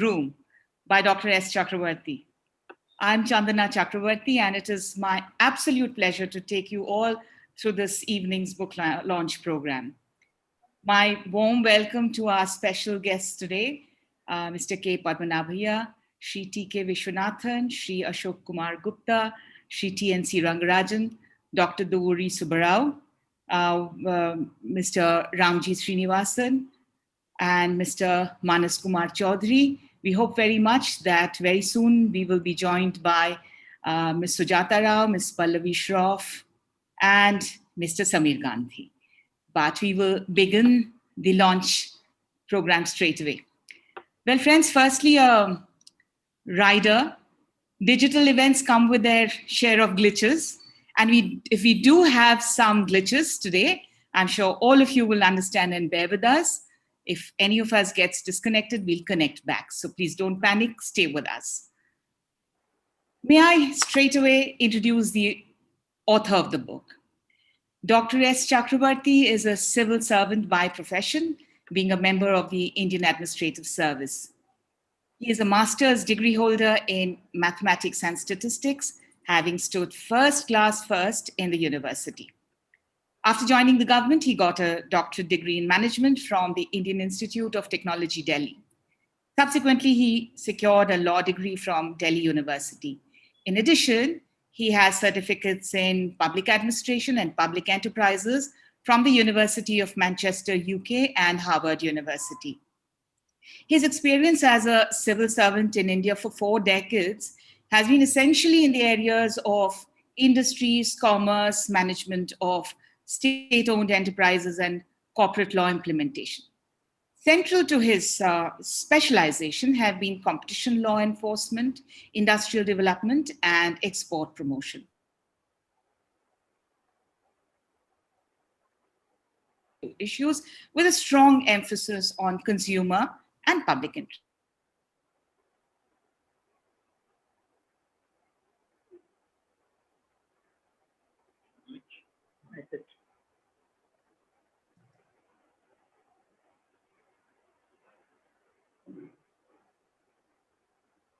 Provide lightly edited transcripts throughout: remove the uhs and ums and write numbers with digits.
Room by Dr. S. Chakravarti. I'm Chandana Chakravarti, and it is my absolute pleasure to take you all through this evening's book launch program. My warm welcome to our special guests today, Mr. K. Padmanabhaiah, Shri T.K. Vishwanathan, Shri Ashok Kumar Gupta, Shri T.N.C. Rangarajan, Dr. Dovuri Subbarao, Mr. Ramji Srinivasan, and Mr. Manas Kumar Chaudhary. We hope very much that very soon we will be joined by Ms. Sujata Rao, Ms. Pallavi Shroff, and Mr. Samir Gandhi. But we will begin the launch program straight away. Well, friends, firstly, a rider. Digital events come with their share of glitches. And if we do have some glitches today, I'm sure all of you will understand and bear with us. If any of us gets disconnected, we'll connect back. So please don't panic, stay with us. May I straight away introduce the author of the book. Dr. S. Chakravarti is a civil servant by profession, being a member of the Indian Administrative Service. He is a master's degree holder in mathematics and statistics, having stood first class first in the university. After joining the government, he got a doctorate degree in management from the Indian Institute of Technology, Delhi. Subsequently, he secured a law degree from Delhi University. In addition, he has certificates in public administration and public enterprises from the University of Manchester, UK, and Harvard University. His experience as a civil servant in India for 4 decades has been essentially in the areas of industries, commerce, management of state-owned enterprises, and corporate law implementation. Central to his specialization have been competition law enforcement, industrial development, and export promotion. Issues with a strong emphasis on consumer and public interest.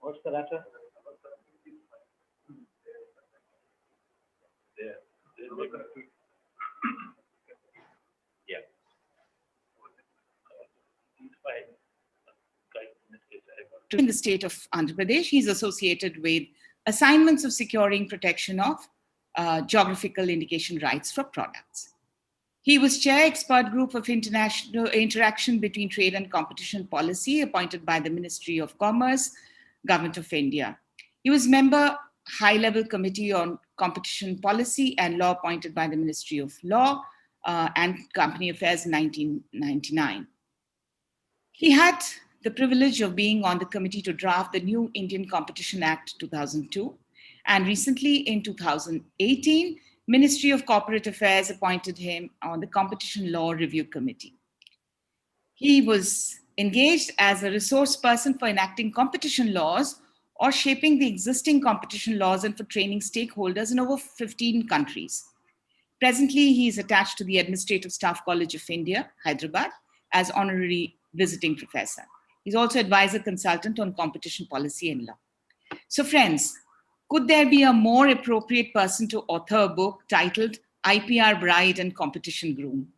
What's the matter? Yeah. In the state of Andhra Pradesh, he's associated with assignments of securing protection of geographical indication rights for products. He was chair expert group of international interaction between trade and competition policy appointed by the Ministry of Commerce, Government of India. He was member high-level committee on competition policy and law appointed by the Ministry of Law and Company Affairs in 1999. He had the privilege of being on the committee to draft the new Indian Competition Act 2002. And recently in 2018, Ministry of Corporate Affairs appointed him on the Competition Law Review Committee. He was engaged as a resource person for enacting competition laws or shaping the existing competition laws and for training stakeholders in over 15 countries. Presently, he is attached to the Administrative Staff College of India, Hyderabad, as honorary visiting professor. He's also advisor consultant on competition policy and law. So friends, could there be a more appropriate person to author a book titled IPR Bride and Competition Groom?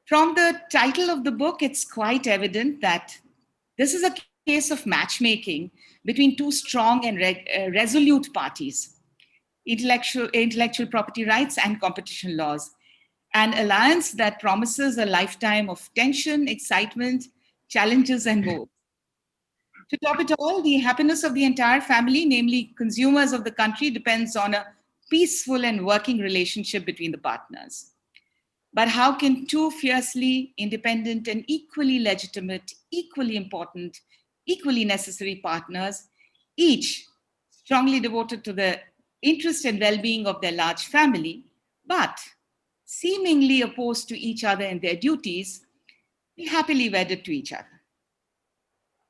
From the title of the book, it's quite evident that this is a case of matchmaking between two strong and resolute parties, intellectual property rights and competition laws, an alliance that promises a lifetime of tension, excitement, challenges, and woes. To top it all, the happiness of the entire family, namely consumers of the country, depends on a peaceful and working relationship between the partners. But how can two fiercely independent and equally legitimate, equally important, equally necessary partners, each strongly devoted to the interest and well-being of their large family, but seemingly opposed to each other in their duties, be happily wedded to each other?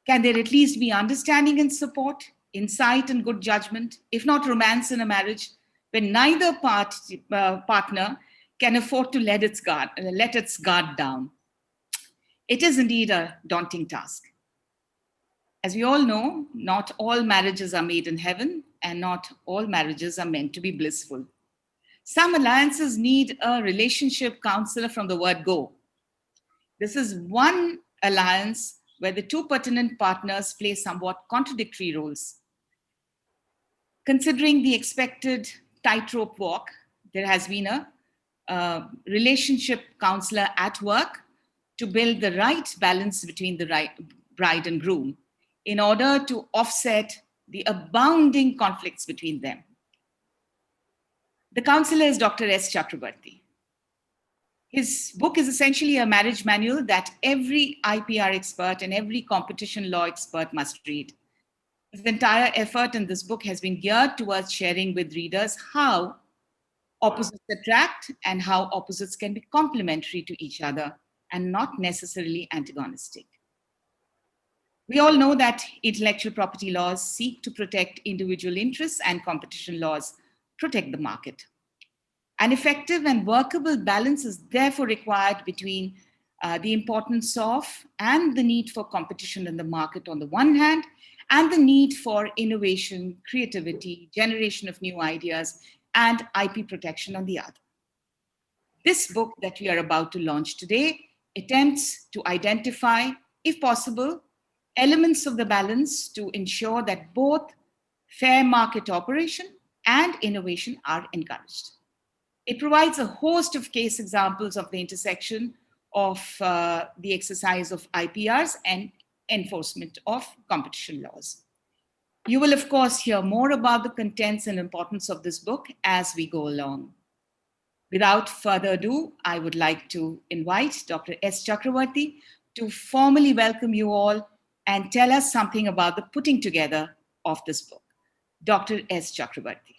Can there at least be understanding and support, insight and good judgment, if not romance in a marriage, when neither partner can afford to let its guard down? It is indeed a daunting task. As we all know, not all marriages are made in heaven, and not all marriages are meant to be blissful. Some alliances need a relationship counselor from the word go. This is one alliance where the two pertinent partners play somewhat contradictory roles. Considering the expected tightrope walk, there has been a relationship counselor at work to build the right balance between the bride and groom in order to offset the abounding conflicts between them. The counselor is Dr. S. Chakrabarty. His book is essentially a marriage manual that every IPR expert and every competition law expert must read. His entire effort in this book has been geared towards sharing with readers how opposites attract and how opposites can be complementary to each other and not necessarily antagonistic. We all know that intellectual property laws seek to protect individual interests and competition laws protect the market. An effective and workable balance is therefore required between the importance of and the need for competition in the market on the one hand, and the need for innovation, creativity, generation of new ideas, and IP protection on the other. This book that we are about to launch today attempts to identify, if possible, elements of the balance to ensure that both fair market operation and innovation are encouraged. It provides a host of case examples of the intersection of the exercise of IPRs and enforcement of competition laws. You will, of course, hear more about the contents and importance of this book as we go along. Without further ado, I would like to invite Dr. S. Chakrabarty to formally welcome you all and tell us something about the putting together of this book. Dr. S. Chakrabarty.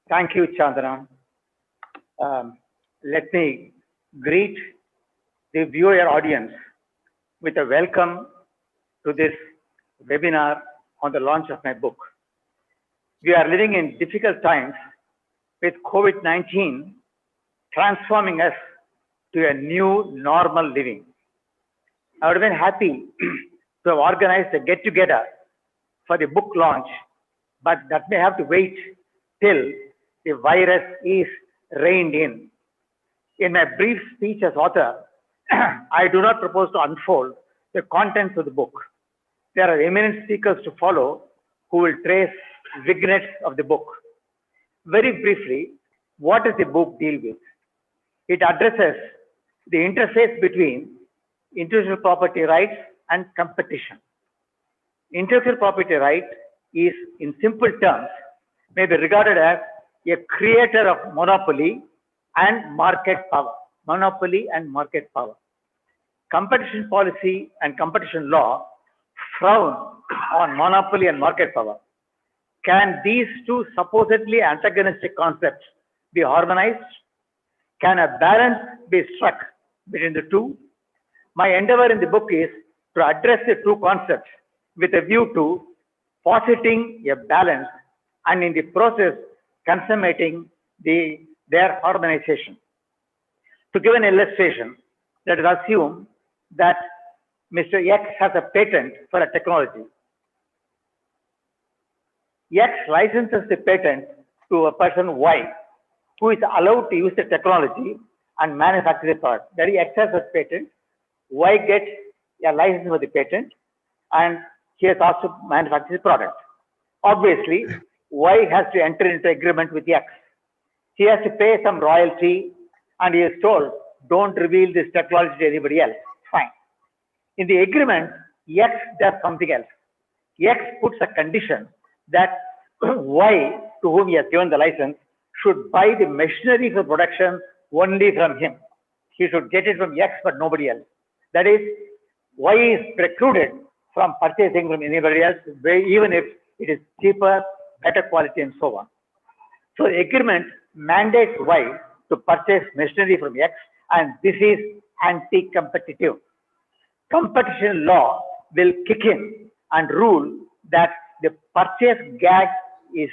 Thank you, Chandana. Let me greet the viewer audience with a welcome to this webinar on the launch of my book. We are living in difficult times with COVID-19 transforming us to a new normal living. I would have been happy to have organized a get-together for the book launch, but that may have to wait till the virus is reined in. In my brief speech as author, I do not propose to unfold the contents of the book. There are eminent speakers to follow who will trace vignettes of the book. Very briefly, what does the book deal with? It addresses the interface between intellectual property rights and competition. Intellectual property right is, in simple terms, may be regarded as a creator of monopoly and market power. Monopoly and market power. Competition policy and competition law frown on monopoly and market power. Can these two supposedly antagonistic concepts be harmonized? Can a balance be struck between the two? My endeavor in the book is to address the two concepts with a view to positing a balance and in the process consummating their harmonization. To give an illustration, let us assume that Mr. X has a patent for a technology. X licenses the patent to a person Y, who is allowed to use the technology and manufacture the product. That is, X has a patent, Y gets a license for the patent, and he has also manufactured the product. Obviously, Y has to enter into agreement with X. He has to pay some royalty, and he is told, don't reveal this technology to anybody else. Fine. In the agreement, X does something else. X puts a condition that Y, to whom he has given the license, should buy the machinery for production only from him. He should get it from X, but nobody else. That is, Y is precluded from purchasing from anybody else, even if it is cheaper, better quality, and so on. So the agreement mandates Y to purchase machinery from X, and this is anti-competitive. Competition law will kick in and rule that the purchase gag is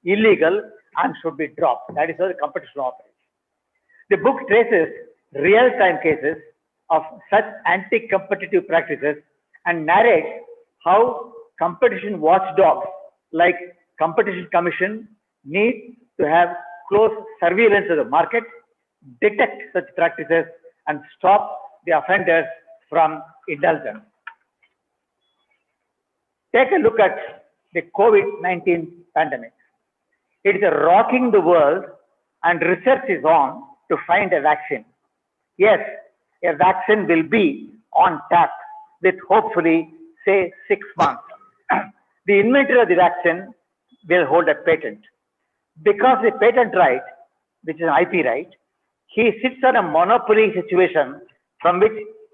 illegal and should be dropped. That is how the competition law operates. The book traces real-time cases of such anti-competitive practices and narrates how competition watchdogs like Competition Commission need to have close surveillance of the market, detect such practices, and stop the offenders from indulgence. Take a look at the COVID-19 pandemic. It is rocking the world, and research is on to find a vaccine. Yes, a vaccine will be on tap with hopefully, say, 6 months. The inventor of the vaccine will hold a patent. Because the patent right, which is an IP right, he sits on a monopoly situation from which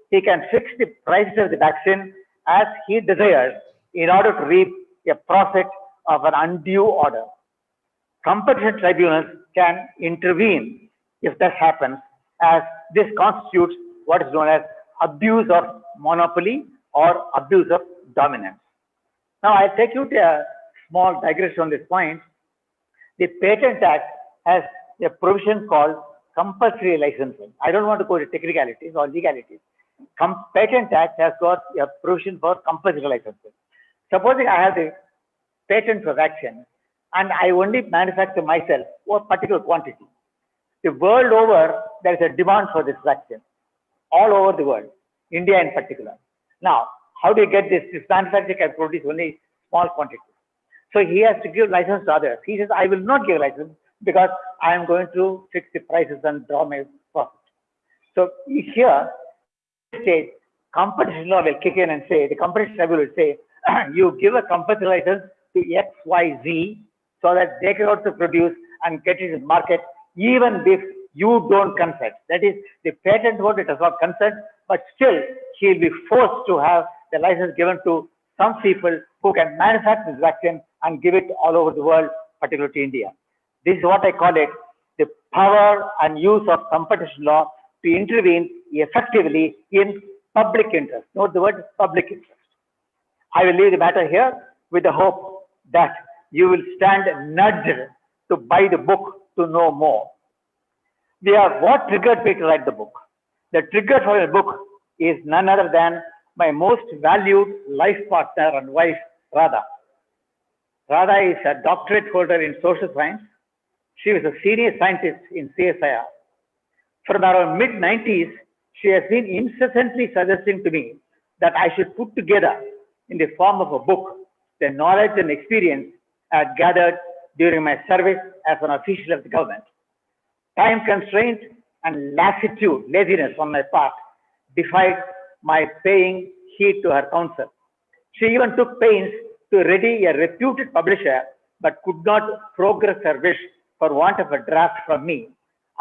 he can fix the price of the vaccine as he desires in order to reap a profit of an undue order. Competition tribunals can intervene if that happens, as this constitutes what is known as abuse of monopoly or abuse of dominance. Now, I'll take you to a small digression on this point. The Patent Act has a provision called compulsory licensing. I don't want to go to technicalities or legalities. Patent Act has got a provision for compulsory licensing. Supposing I have the patent for vaccine and I only manufacture myself for a particular quantity. The world over, there is a demand for this vaccine, all over the world, India in particular. Now, how do you get this? This manufacturer can produce only small quantities. So he has to give license to others. He says, I will not give license because I am going to fix the prices and draw my profit. So here, stage, competition law will kick in and say, the competition tribunal will say, you give a compulsory license to XYZ so that they can also produce and get it in the market, even if you don't consent. That is, the patent holder does not consent, but still he will be forced to have the license given to some people who can manufacture this vaccine and give it all over the world, particularly to India. This is what I call it, the power and use of competition law to intervene effectively in public interest. Note the word public interest. I will leave the matter here with the hope that you will stand nudged to buy the book to know more. What triggered me to write the book? The trigger for the book is none other than my most valued life partner and wife, Radha. Radha is a doctorate holder in social science. She was a senior scientist in CSIR. From around mid-90s, she has been incessantly suggesting to me that I should put together in the form of a book the knowledge and experience I had gathered during my service as an official of the government. Time constraint and laziness on my part defied my paying heed to her counsel. She even took pains to ready a reputed publisher, but could not progress her wish for want of a draft from me.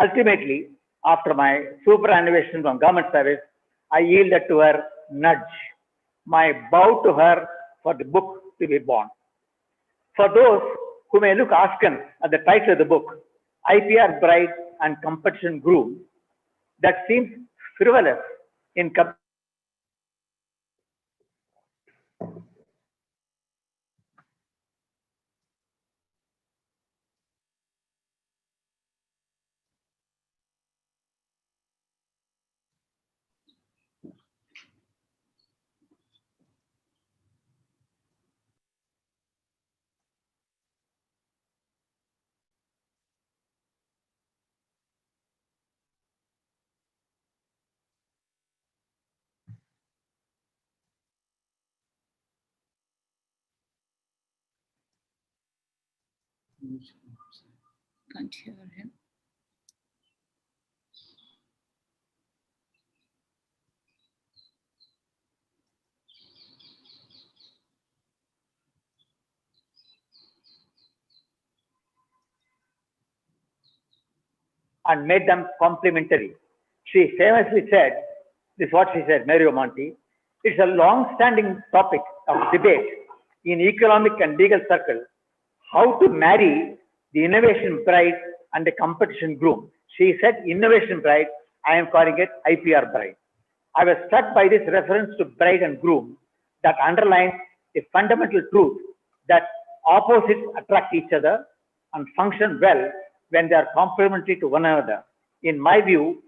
Ultimately, after my superannuation from government service, I yielded to her nudge, my bow to her for the book to be born. For those who may look askance at the title of the book, IPR Bride and Competition Groom, that seems frivolous in Can't hear him. and made them complementary. She famously said, this is what she said, Mario Monti, it's a long-standing topic of debate in economic and legal circles, how to marry the innovation bride and the competition groom. She said innovation bride, I am calling it IPR bride. I was struck by this reference to bride and groom that underlines the fundamental truth that opposites attract each other and function well when they are complementary to one another. In my view,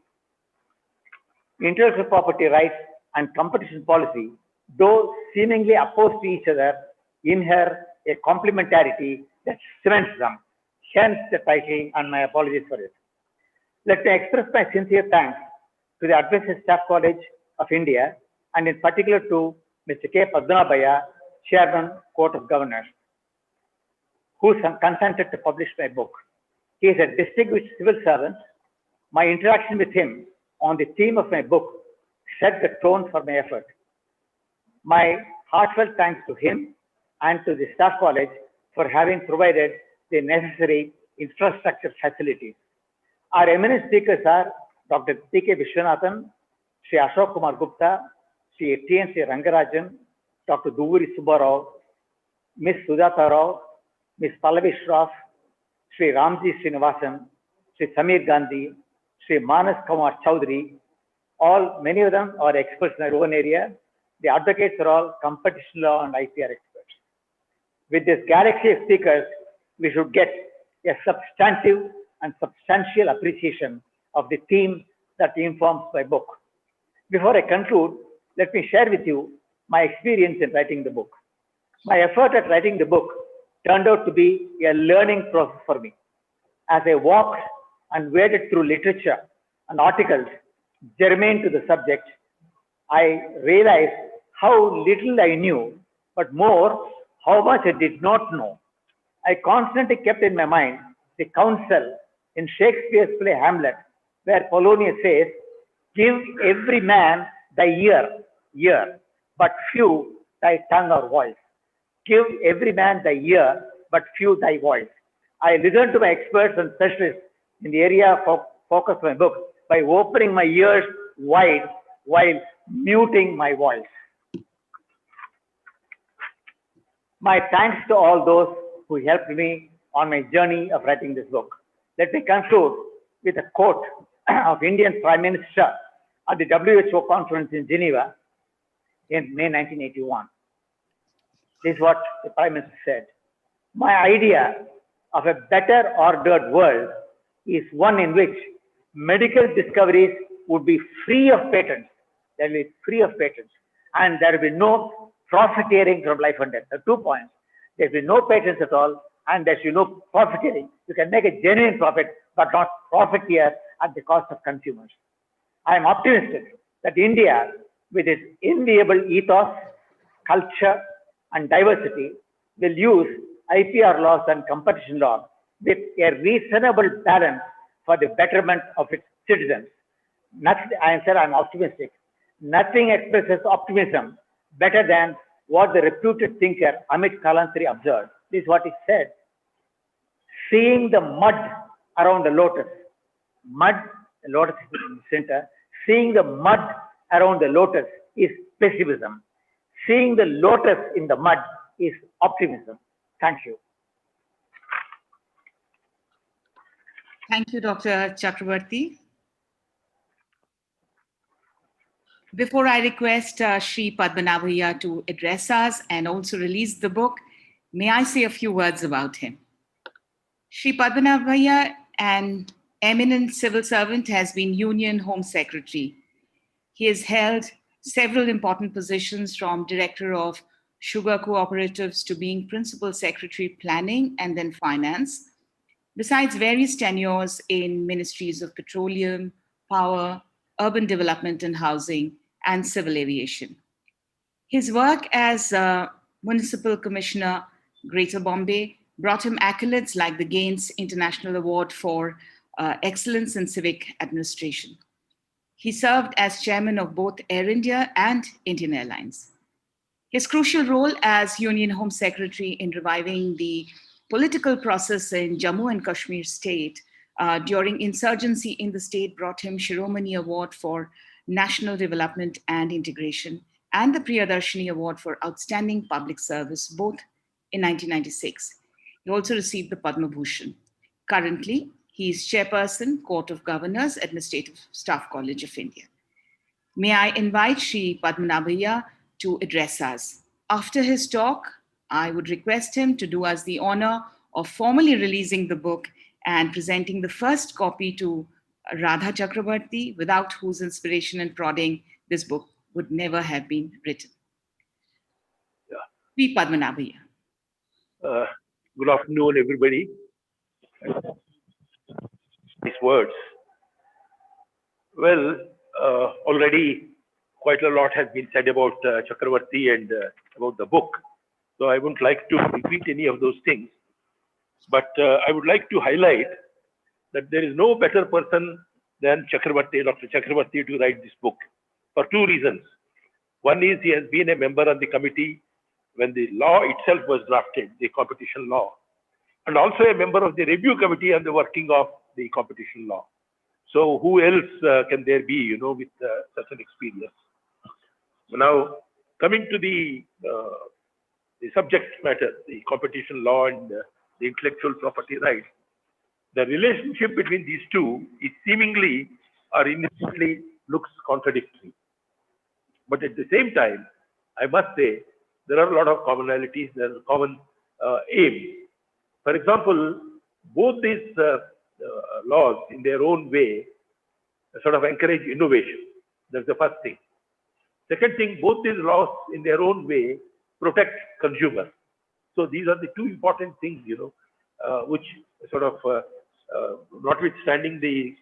intellectual property rights and competition policy though seemingly opposed to each other, inhere a complementarity that cements them. Hence the title, and my apologies for it. Let me express my sincere thanks to the Advanced Staff College of India, and in particular to Mr. K. Padmanabhaiah, Chairman, Court of Governors, who consented to publish my book. He is a distinguished civil servant. My interaction with him on the theme of my book set the tone for my effort. My heartfelt thanks to him and to the Staff College for having provided the necessary infrastructure facilities. Our eminent speakers are Dr. T.K. Vishwanathan, Sri Ashok Kumar Gupta, Sri T.N.C. Rangarajan, Dr. Duvuri Subbarao, Ms. Sujata Rao, Ms. Pallavi Shroff, Sri Ramji Srinivasan, Sri Samir Gandhi, Sri Manas Kumar Chaudhary. Many of them are experts in their own area. The advocates are all competition law and IPR experts. With this galaxy of speakers, we should get a substantive and substantial appreciation of the theme that informs my book. Before I conclude, let me share with you my experience in writing the book. My effort at writing the book turned out to be a learning process for me. As I walked and waded through literature and articles germane to the subject, I realized how little I knew, but more, how much I did not know. I constantly kept in my mind the counsel in Shakespeare's play Hamlet, where Polonius says, "Give every man thy ear, but few thy tongue or voice. Give every man thy ear, but few thy voice." I listened to my experts and specialists in the area of focus of my book by opening my ears wide while muting my voice. My thanks to all those who helped me on my journey of writing this book. Let me conclude with a quote of Indian Prime Minister at the WHO conference in Geneva in May 1981. This is what the Prime Minister said. "My idea of a better ordered world is one in which medical discoveries would be free of patents. They will be free of patents. And there will be no profiteering from life and death." There are 2 points. There will be no patents at all, and there should be no profiteering. You can make a genuine profit, but not profiteer at the cost of consumers. I am optimistic that India, with its enviable ethos, culture, and diversity, will use IPR laws and competition law with a reasonable balance for the betterment of its citizens. I said I'm optimistic. Nothing expresses optimism better than what the reputed thinker Amit Kalantari observed. This is what he said. "Seeing the mud around the lotus," the lotus is in the center, "seeing the mud around the lotus is pessimism. Seeing the lotus in the mud is optimism." Thank you. Thank you, Dr. Chakrabarty. Before I request Sri Padmanabhaiah to address us and also release the book, may I say a few words about him. Sri Padmanabhaiah, an eminent civil servant, has been Union Home Secretary. He has held several important positions, from Director of Sugar Cooperatives to being Principal Secretary Planning and then Finance, besides various tenures in ministries of petroleum, power, urban development and housing, and civil aviation. His work as Municipal Commissioner, Greater Bombay, brought him accolades like the Gaines International Award for Excellence in Civic Administration. He served as chairman of both Air India and Indian Airlines. His crucial role as Union Home Secretary in reviving the political process in Jammu and Kashmir state during insurgency in the state brought him Shiromani Award for National Development and Integration and the Priyadarshini Award for Outstanding Public Service, both in 1996. He also received the Padma Bhushan. Currently, he is chairperson, Court of Governors, Administrative Staff College of India. May I invite Sri Padmanabhaiah to address us. After his talk, I would request him to do us the honor of formally releasing the book and presenting the first copy to Radha Chakrabarty, without whose inspiration and prodding this book would never have been written. V. Padmanabhaiah. Good afternoon, everybody. These words. Well, already quite a lot has been said about Chakravarti and about the book. So I wouldn't like to repeat any of those things. But I would like to highlight that there is no better person than Chakravarti, Dr. Chakravarti, to write this book for two reasons. One is he has been a member of the committee when the law itself was drafted, the competition law, and also a member of the review committee on the working of the competition law. So who else can there be, with such an experience? Now, coming to the subject matter, the competition law and the intellectual property rights, the relationship between these two is seemingly or innocently looks contradictory. But at the same time, I must say, there are a lot of commonalities, there are common aims. For example, both these laws in their own way sort of encourage innovation. That's the first thing. Second thing, both these laws in their own way protect consumers. So these are the two important things, which sort of, notwithstanding the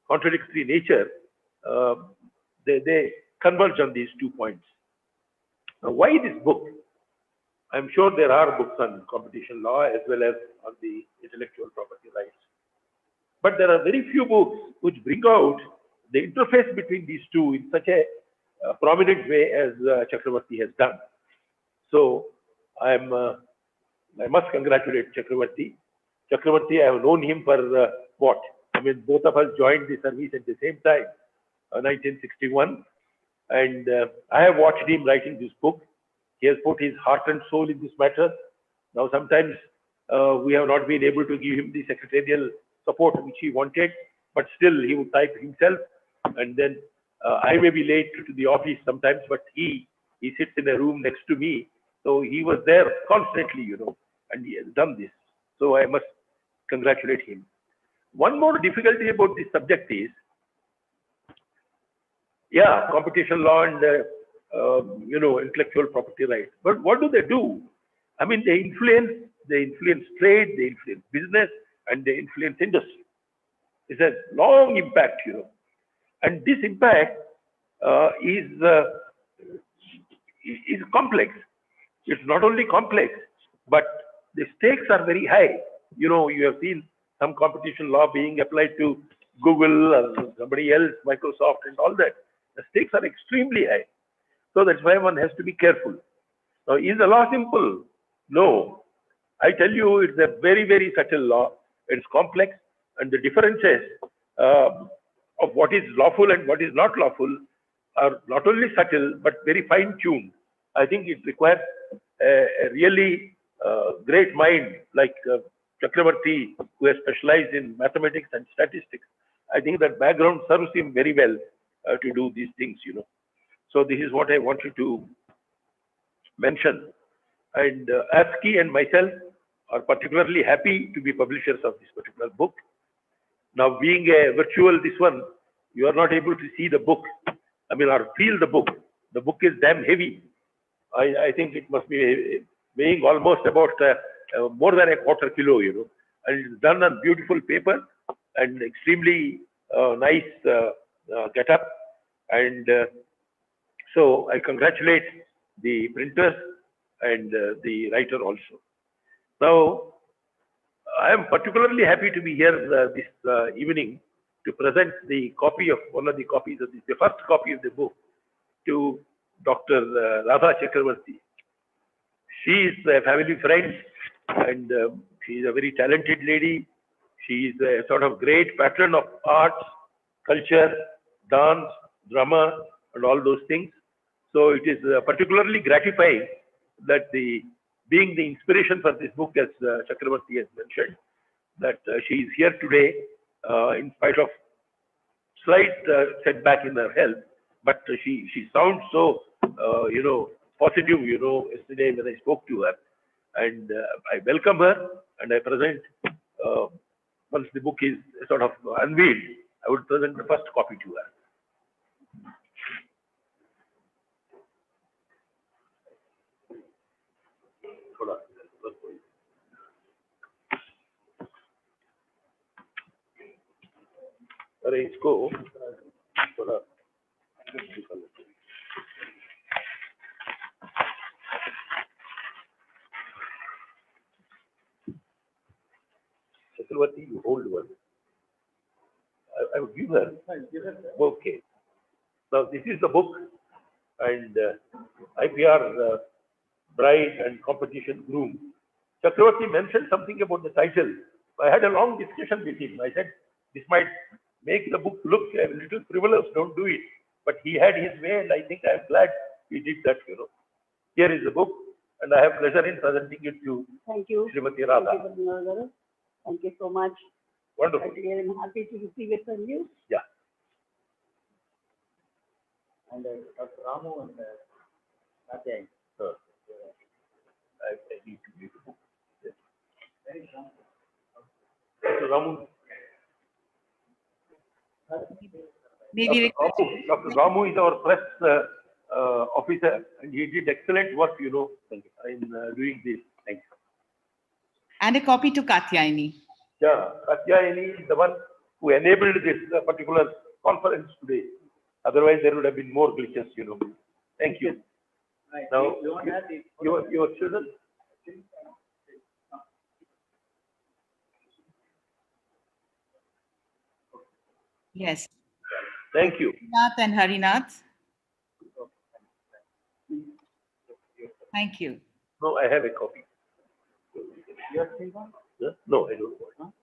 contradictory nature, they converge on these 2 points. Now, why this book? I'm sure there are books on competition law as well as on the intellectual property rights. But there are very few books which bring out the interface between these two in such a prominent way as Chakravarti has done. So I must congratulate Chakravarti. Chakravarti, I have known him for what? I mean, both of us joined the service at the same time, 1961. And I have watched him writing this book. He has put his heart and soul in this matter. Now, sometimes we have not been able to give him the secretarial support which he wanted, but still he would type himself. And then I may be late to the office sometimes, but he sits in a room next to me. So he was there constantly, and he has done this. So I must congratulate him. One more difficulty about this subject is, yeah, competition law and intellectual property rights. But what do? I mean, they influence trade, they influence business, and they influence industry. It's a long impact, and this impact is complex. It's not only complex, but the stakes are very high. You have seen some competition law being applied to Google or somebody else, Microsoft, and all that. The stakes are extremely high. So that's why one has to be careful. Now, is the law simple? No. I tell you, it's a very, very subtle law. It's complex, and the differences of what is lawful and what is not lawful are not only subtle, but very fine-tuned. I think it requires a really great mind like Chakravarti, who has specialized in mathematics and statistics. I think that background serves him very well to do these things, So this is what I wanted to mention. And ASCI and myself are particularly happy to be publishers of this particular book. Now, being a virtual, this one, you are not able to see the book, or feel the book. The book is damn heavy. I think it must be weighing almost about more than a quarter kilo, and it's done on beautiful paper and extremely nice get-up. And so I congratulate the printers and the writer also. Now, I am particularly happy to be here this evening to present the copy of one of the copies of the first copy of the book to Dr. Radha Chakravarti. She is a family friend, and she is a very talented lady. She is a sort of great patron of arts, culture, dance, drama, and all those things. So it is particularly gratifying that being the inspiration for this book, as Chakravarti has mentioned, that she is here today in spite of slight setback in her health, but she sounds so positive, yesterday when I spoke to her, and I welcome her, and I present once the book is sort of unveiled, I would present the first copy to her. अरे इसको थोड़ा Chakravarti, you hold one. I would give her. Okay. Now this is the book, and IPR Bride and Competition Groom. Chakravarti mentioned something about the title. I had a long discussion with him. I said, this might make the book look a little frivolous, don't do it. But he had his way, and I think I'm glad he did that, Here is the book, and I have pleasure in presenting it to Thank you. Srimati Radha. Thank you so much. Wonderful. I'm happy to receive it from you. Yeah. And Dr. Ramu and Katya. I need to read the book. Yes. Dr. Ramu. Maybe Dr. Ramu is our press officer, and he did excellent work, in doing this. Thank you. and a copy to Katyayani. Yeah, Katyayani is the one who enabled this particular conference today. Otherwise, there would have been more glitches, Thank you. Right. Now, You want that? your children? Yes. Thank you. Nath and Harinath. Thank you. No, I have a copy. You have seen one? No, I don't want.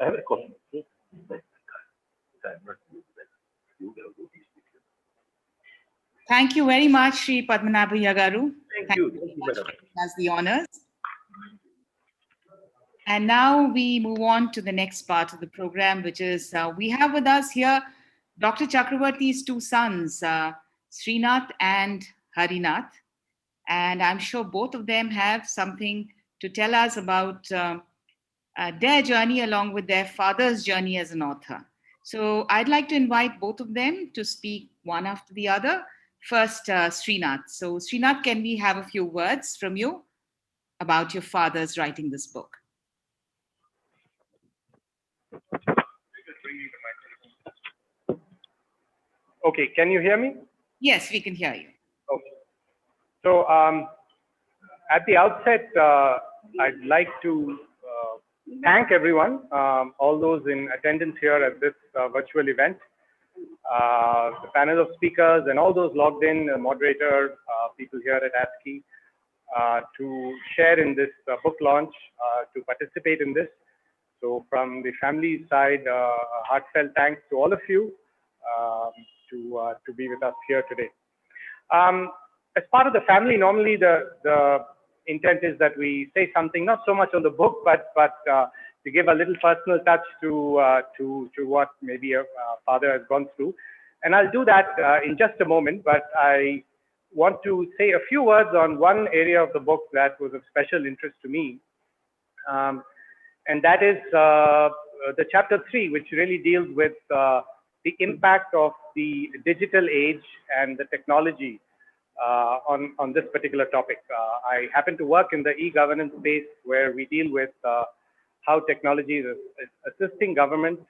I have a copy. Thank you very much, Sri Padmanabhaya Garu. Thank you. Thank you, Much madam. for giving us the honors. And now we move on to the next part of the program, which is we have with us here Dr. Chakravarti's two sons, Srinath and Harinath. And I'm sure both of them have something to tell us about their journey along with their father's journey as an author. So I'd like to invite both of them to speak one after the other. First, Srinath. So Srinath, can we have a few words from you about your father's writing this book? Okay, can you hear me? Yes, we can hear you. Okay. So at the outset, I'd like to thank everyone, all those in attendance here at this virtual event, the panel of speakers and all those logged in, moderator, people here at ASCI, to share in this book launch, to participate in this. So from the family side, heartfelt thanks to all of you to be with us here today. As part of the family, normally the intent is that we say something not so much on the book, but to give a little personal touch to what maybe a father has gone through. And I'll do that in just a moment, but I want to say a few words on one area of the book that was of special interest to me. And that is the chapter 3, which really deals with the impact of the digital age and the technology on this particular topic. I happen to work in the e-governance space where we deal with how technology is assisting government,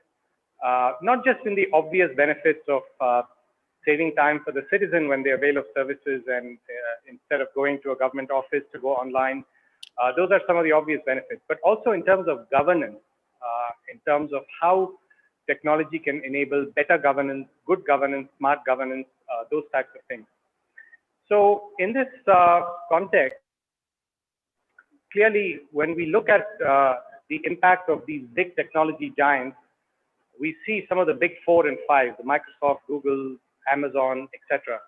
not just in the obvious benefits of saving time for the citizen when they avail of services and instead of going to a government office to go online. Those are some of the obvious benefits, but also in terms of governance, in terms of how technology can enable better governance, good governance, smart governance, those types of things. So in this context, clearly, when we look at the impact of these big technology giants, we see some of the big 4 and 5, the Microsoft, Google, Amazon, etc.,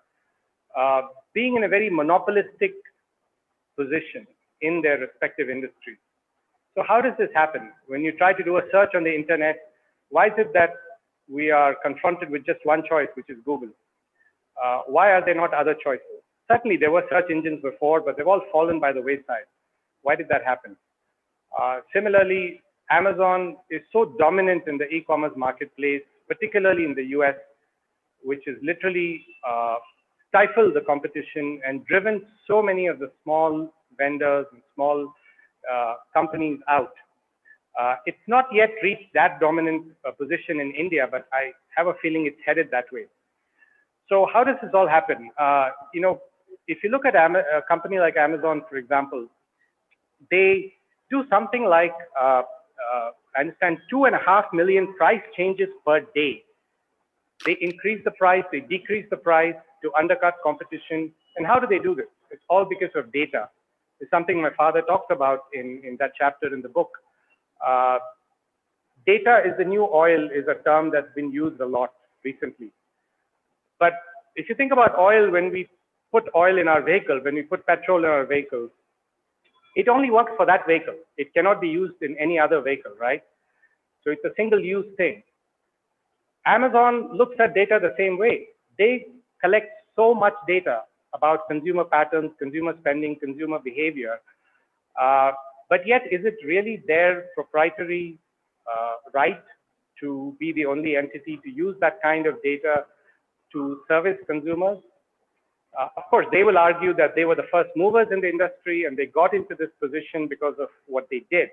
being in a very monopolistic position in their respective industries. So how does this happen? When you try to do a search on the internet, why is it that we are confronted with just one choice, which is Google? Why are there not other choices? Certainly, there were search engines before, but they've all fallen by the wayside. Why did that happen? Similarly, Amazon is so dominant in the e-commerce marketplace, particularly in the US, which has literally stifled the competition and driven so many of the small vendors and small companies out. It's not yet reached that dominant position in India, but I have a feeling it's headed that way. So how does this all happen? If you look at a company like Amazon, for example, they do something like, I understand, 2.5 million price changes per day. They increase the price, they decrease the price to undercut competition. And how do they do this? It's all because of data. It's something my father talked about in that chapter in the book. Data is the new oil is a term that's been used a lot recently. But if you think about oil, when we put oil in our vehicle, when we put petrol in our vehicles, it only works for that vehicle. It cannot be used in any other vehicle, right? So it's a single-use thing. Amazon looks at data the same way. They collect so much data about consumer patterns, consumer spending, consumer behavior. But yet, is it really their proprietary right to be the only entity to use that kind of data to service consumers? Of course, they will argue that they were the first movers in the industry and they got into this position because of what they did.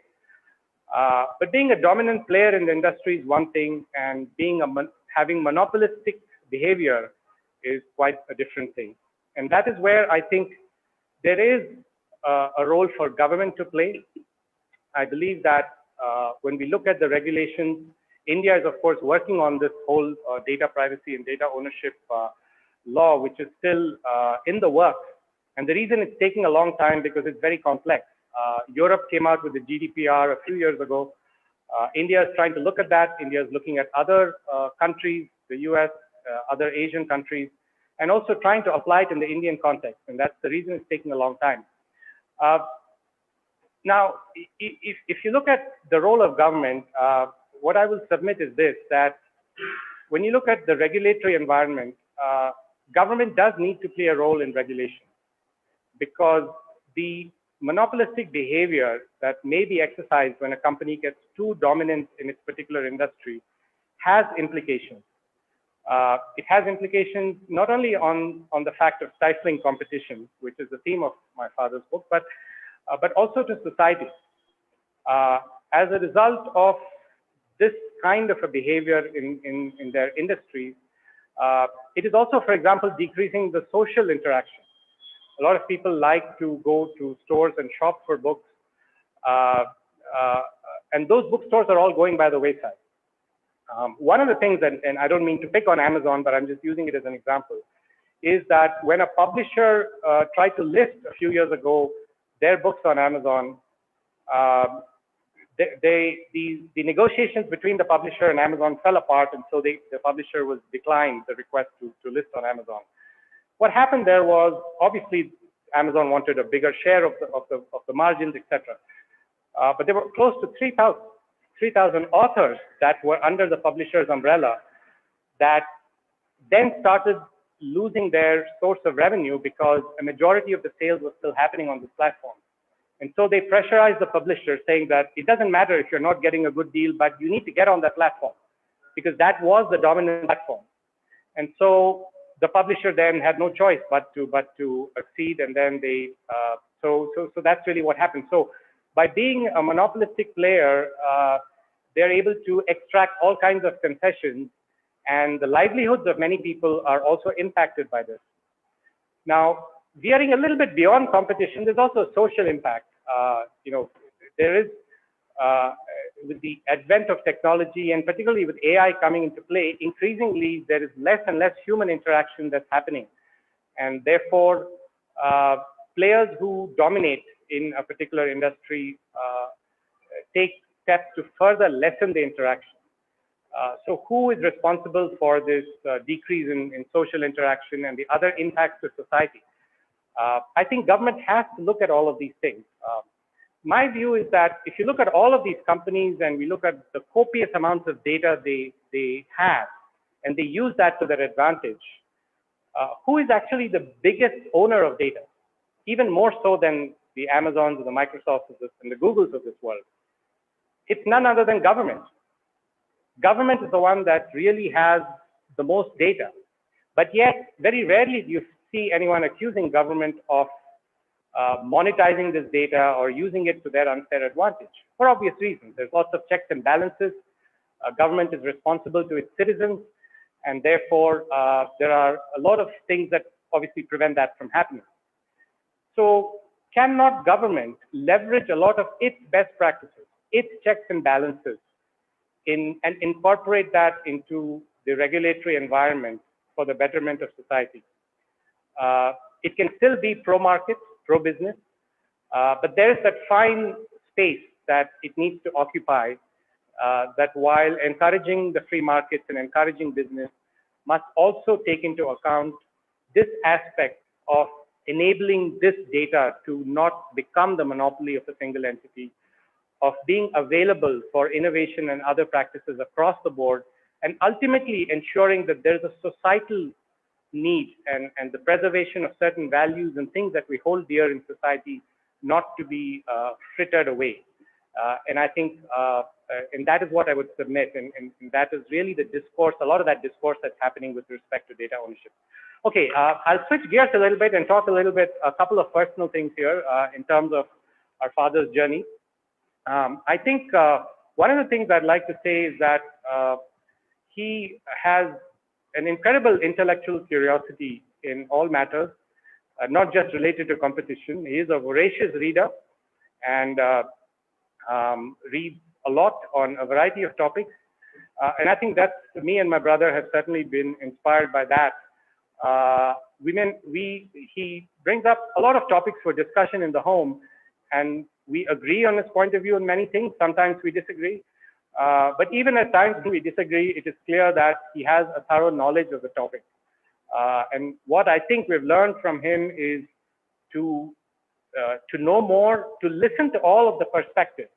But being a dominant player in the industry is one thing, and having monopolistic behavior is quite a different thing. And that is where I think there is a role for government to play. I believe that when we look at the regulations, India is, of course, working on this whole data privacy and data ownership law, which is still in the works. And the reason it's taking a long time because it's very complex. Europe came out with the GDPR a few years ago. India is trying to look at that. India is looking at other countries, the US, other Asian countries, and also trying to apply it in the Indian context. And that's the reason it's taking a long time. Now, if you look at the role of government, what I will submit is this, that when you look at the regulatory environment, government does need to play a role in regulation, because the monopolistic behavior that may be exercised when a company gets too dominant in its particular industry has implications. It has implications not only on the fact of stifling competition, which is the theme of my father's book, but also to society. As a result of this kind of a behavior in their industries, it is also, for example, decreasing the social interaction. A lot of people like to go to stores and shop for books, and those bookstores are all going by the wayside. One of the things, and I don't mean to pick on Amazon, but I'm just using it as an example, is that when a publisher tried to list a few years ago their books on Amazon, the negotiations between the publisher and Amazon fell apart, and so the publisher was declined the request to list on Amazon. What happened there was, obviously, Amazon wanted a bigger share of the margins, etc. But there were close to 3,000 authors that were under the publisher's umbrella that then started losing their source of revenue because a majority of the sales was still happening on this platform. And so they pressurized the publisher, saying that it doesn't matter if you're not getting a good deal, but you need to get on that platform, because that was the dominant platform. And so the publisher then had no choice but to accede, and then they so that's really what happened. So by being a monopolistic player, they're able to extract all kinds of concessions, and the livelihoods of many people are also impacted by this. Now, veering a little bit beyond competition, there's also a social impact. There is, with the advent of technology, and particularly with AI coming into play, increasingly there is less and less human interaction that's happening. And therefore, players who dominate in a particular industry take steps to further lessen the interaction. So who is responsible for this decrease in social interaction and the other impacts to society? I think government has to look at all of these things. My view is that if you look at all of these companies and we look at the copious amounts of data they have, and they use that to their advantage, who is actually the biggest owner of data? Even more so than the Amazons or the Microsofts of this, and the Googles of this world. It's none other than government. Government is the one that really has the most data. But yet, very rarely do you see anyone accusing government of monetizing this data or using it to their unfair advantage for obvious reasons. There's lots of checks and balances. Government is responsible to its citizens, and therefore there are a lot of things that obviously prevent that from happening. So cannot government leverage a lot of its best practices, its checks and balances, and incorporate that into the regulatory environment for the betterment of society? It can still be pro-market, pro-business, but there's that fine space that it needs to occupy, that while encouraging the free markets and encouraging business, must also take into account this aspect of enabling this data to not become the monopoly of a single entity, of being available for innovation and other practices across the board, and ultimately ensuring that there's a societal need and the preservation of certain values and things that we hold dear in society not to be frittered away. And I think, and that is what I would submit, and that is really the discourse, a lot of that discourse that's happening with respect to data ownership. Okay, I'll switch gears a little bit and talk a little bit, a couple of personal things here in terms of our father's journey. I think one of the things I'd like to say is that he has an incredible intellectual curiosity in all matters, not just related to competition. He is a voracious reader and reads a lot on a variety of topics. And I think that's, me and my brother have certainly been inspired by that. He brings up a lot of topics for discussion in the home, and we agree on his point of view on many things. Sometimes we disagree. But even at times when we disagree, it is clear that he has a thorough knowledge of the topic. And what I think we've learned from him is to know more, to listen to all of the perspectives,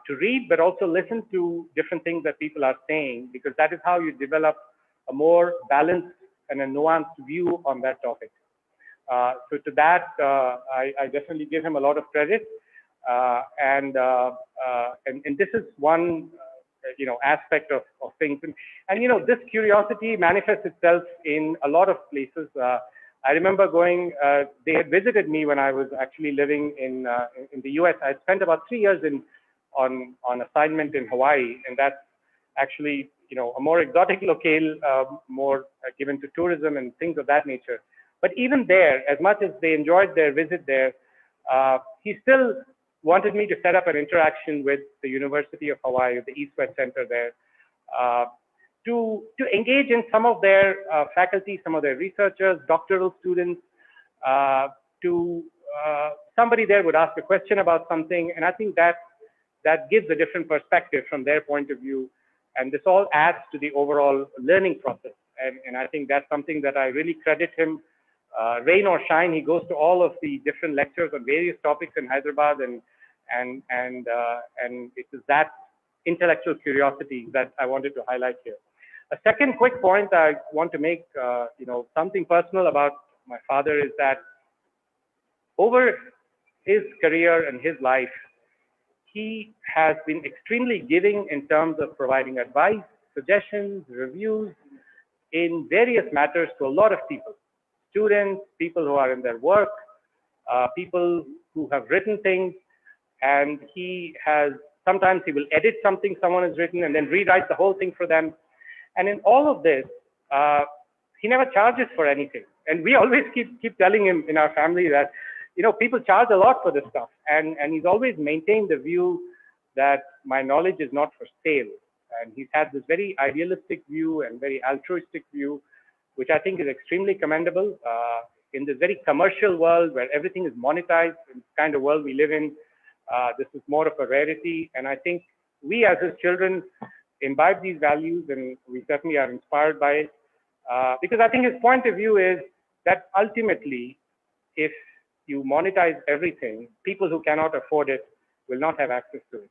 to read, but also listen to different things that people are saying, because that is how you develop a more balanced and a nuanced view on that topic. So to that, I definitely give him a lot of credit. And this is one, aspect of things. And this curiosity manifests itself in a lot of places. I remember going, they had visited me when I was actually living in the US. I spent about 3 years on assignment in Hawaii, and that's actually, a more exotic locale, more given to tourism and things of that nature. But even there, as much as they enjoyed their visit there, he still wanted me to set up an interaction with the University of Hawaii, the East-West Center there, to engage in some of their faculty, some of their researchers, doctoral students, somebody there would ask a question about something, and I think that gives a different perspective from their point of view, and this all adds to the overall learning process, and I think that's something that I really credit him. Rain or shine, he goes to all of the different lectures on various topics in Hyderabad, and it is that intellectual curiosity that I wanted to highlight here. A second quick point I want to make, something personal about my father is that over his career and his life, he has been extremely giving in terms of providing advice, suggestions, reviews in various matters to a lot of people. Students, people who are in their work, people who have written things, and sometimes he will edit something someone has written and then rewrite the whole thing for them. And in all of this, he never charges for anything. And we always keep telling him in our family that, people charge a lot for this stuff. And he's always maintained the view that my knowledge is not for sale. And he's had this very idealistic view and very altruistic view, which I think is extremely commendable. In this very commercial world where everything is monetized, in the kind of world we live in, this is more of a rarity. And I think we as his children imbibe these values, and we certainly are inspired by it. Because I think his point of view is that ultimately, if you monetize everything, people who cannot afford it will not have access to it.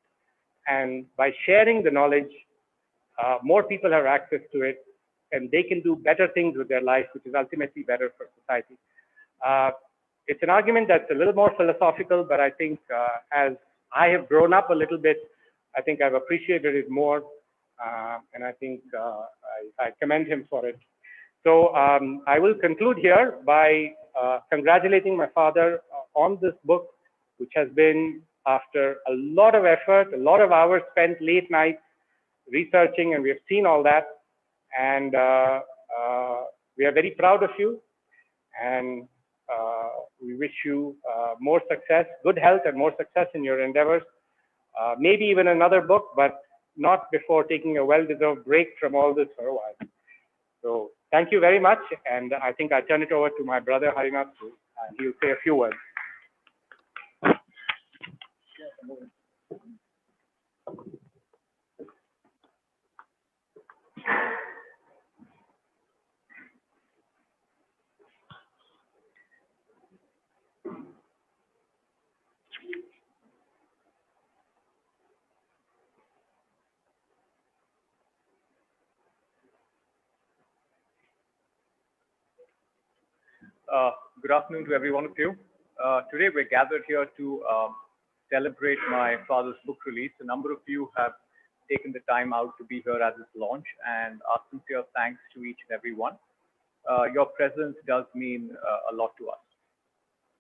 And by sharing the knowledge, more people have access to it, and they can do better things with their life, which is ultimately better for society. It's an argument that's a little more philosophical, but I think as I have grown up a little bit, I think I've appreciated it more, and I think I commend him for it. So I will conclude here by congratulating my father on this book, which has been after a lot of effort, a lot of hours spent late nights researching, and we have seen all that. And we are very proud of you, and we wish you more success, good health, and more success in your endeavors. Maybe even another book, but not before taking a well-deserved break from all this for a while. So thank you very much, and I think I'll turn it over to my brother Harinath, and he'll say a few words. Good afternoon to every one of you. Today we're gathered here to celebrate my father's book release. A number of you have taken the time out to be here at this launch, and our sincere thanks to each and every one. Your presence does mean a lot to us.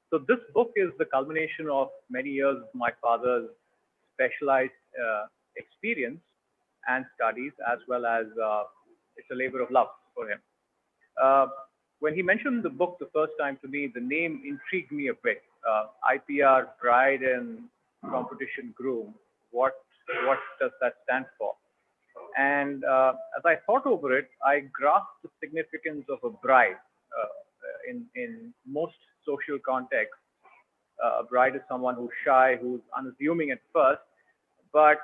So this book is the culmination of many years of my father's specialized experience and studies, as well as it's a labor of love for him. When he mentioned the book the first time to me, the name intrigued me a bit. IPR, Bride and Competition Groom. What does that stand for? And as I thought over it, I grasped the significance of a bride. In most social contexts, a bride is someone who's shy, who's unassuming at first, but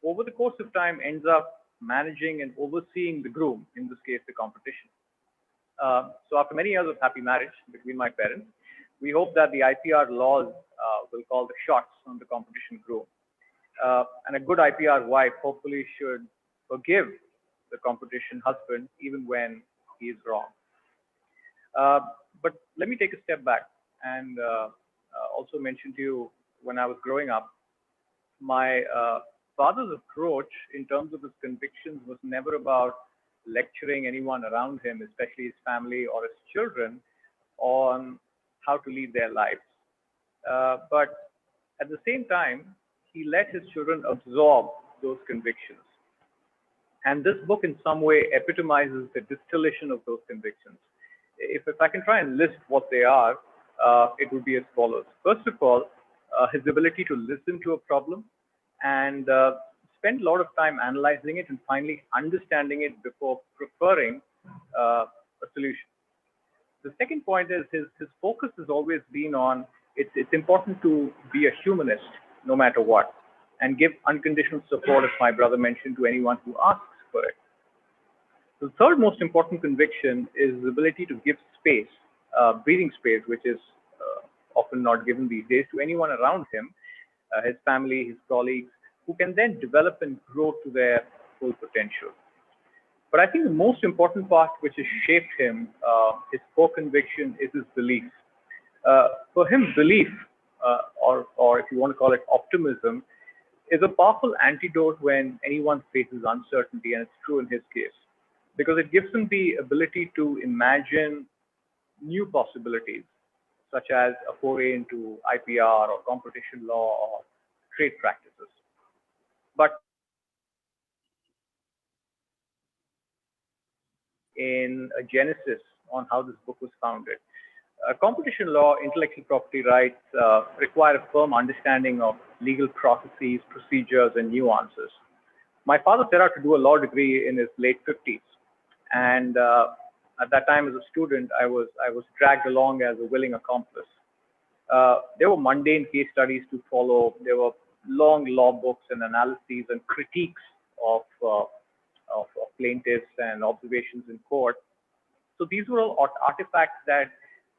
over the course of time ends up managing and overseeing the groom, in this case, the competition. So after many years of happy marriage between my parents, we hope that the IPR laws will call the shots on the competition groom. And a good IPR wife hopefully should forgive the competition husband even when he is wrong. But let me take a step back and also mention to you, when I was growing up, my father's approach in terms of his convictions was never about lecturing anyone around him, especially his family or his children, on how to lead their lives. But at the same time, he let his children absorb those convictions. And this book in some way epitomizes the distillation of those convictions. If I can try and list what they are, it would be as follows. First of all, his ability to listen to a problem and spend a lot of time analyzing it and finally understanding it before preferring a solution. The second point is his focus has always been on it's important to be a humanist no matter what, and give unconditional support, as my brother mentioned, to anyone who asks for it. The third most important conviction is the ability to give space, breathing space, which is often not given these days, to anyone around him, his family, his colleagues, who can then develop and grow to their full potential. But I think the most important part which has shaped him, his core conviction, is his belief. For him, belief, or if you want to call it optimism, is a powerful antidote when anyone faces uncertainty, and it's true in his case, because it gives him the ability to imagine new possibilities, such as a foray into IPR or competition law or trade practices. But in a genesis on how this book was founded, competition law, intellectual property rights require a firm understanding of legal processes, procedures, and nuances. My father set out to do a law degree in his late 50s, and at that time as a student, I was dragged along as a willing accomplice. There were mundane case studies to follow. There were long law books and analyses and critiques of plaintiffs and observations in court. So these were all artifacts that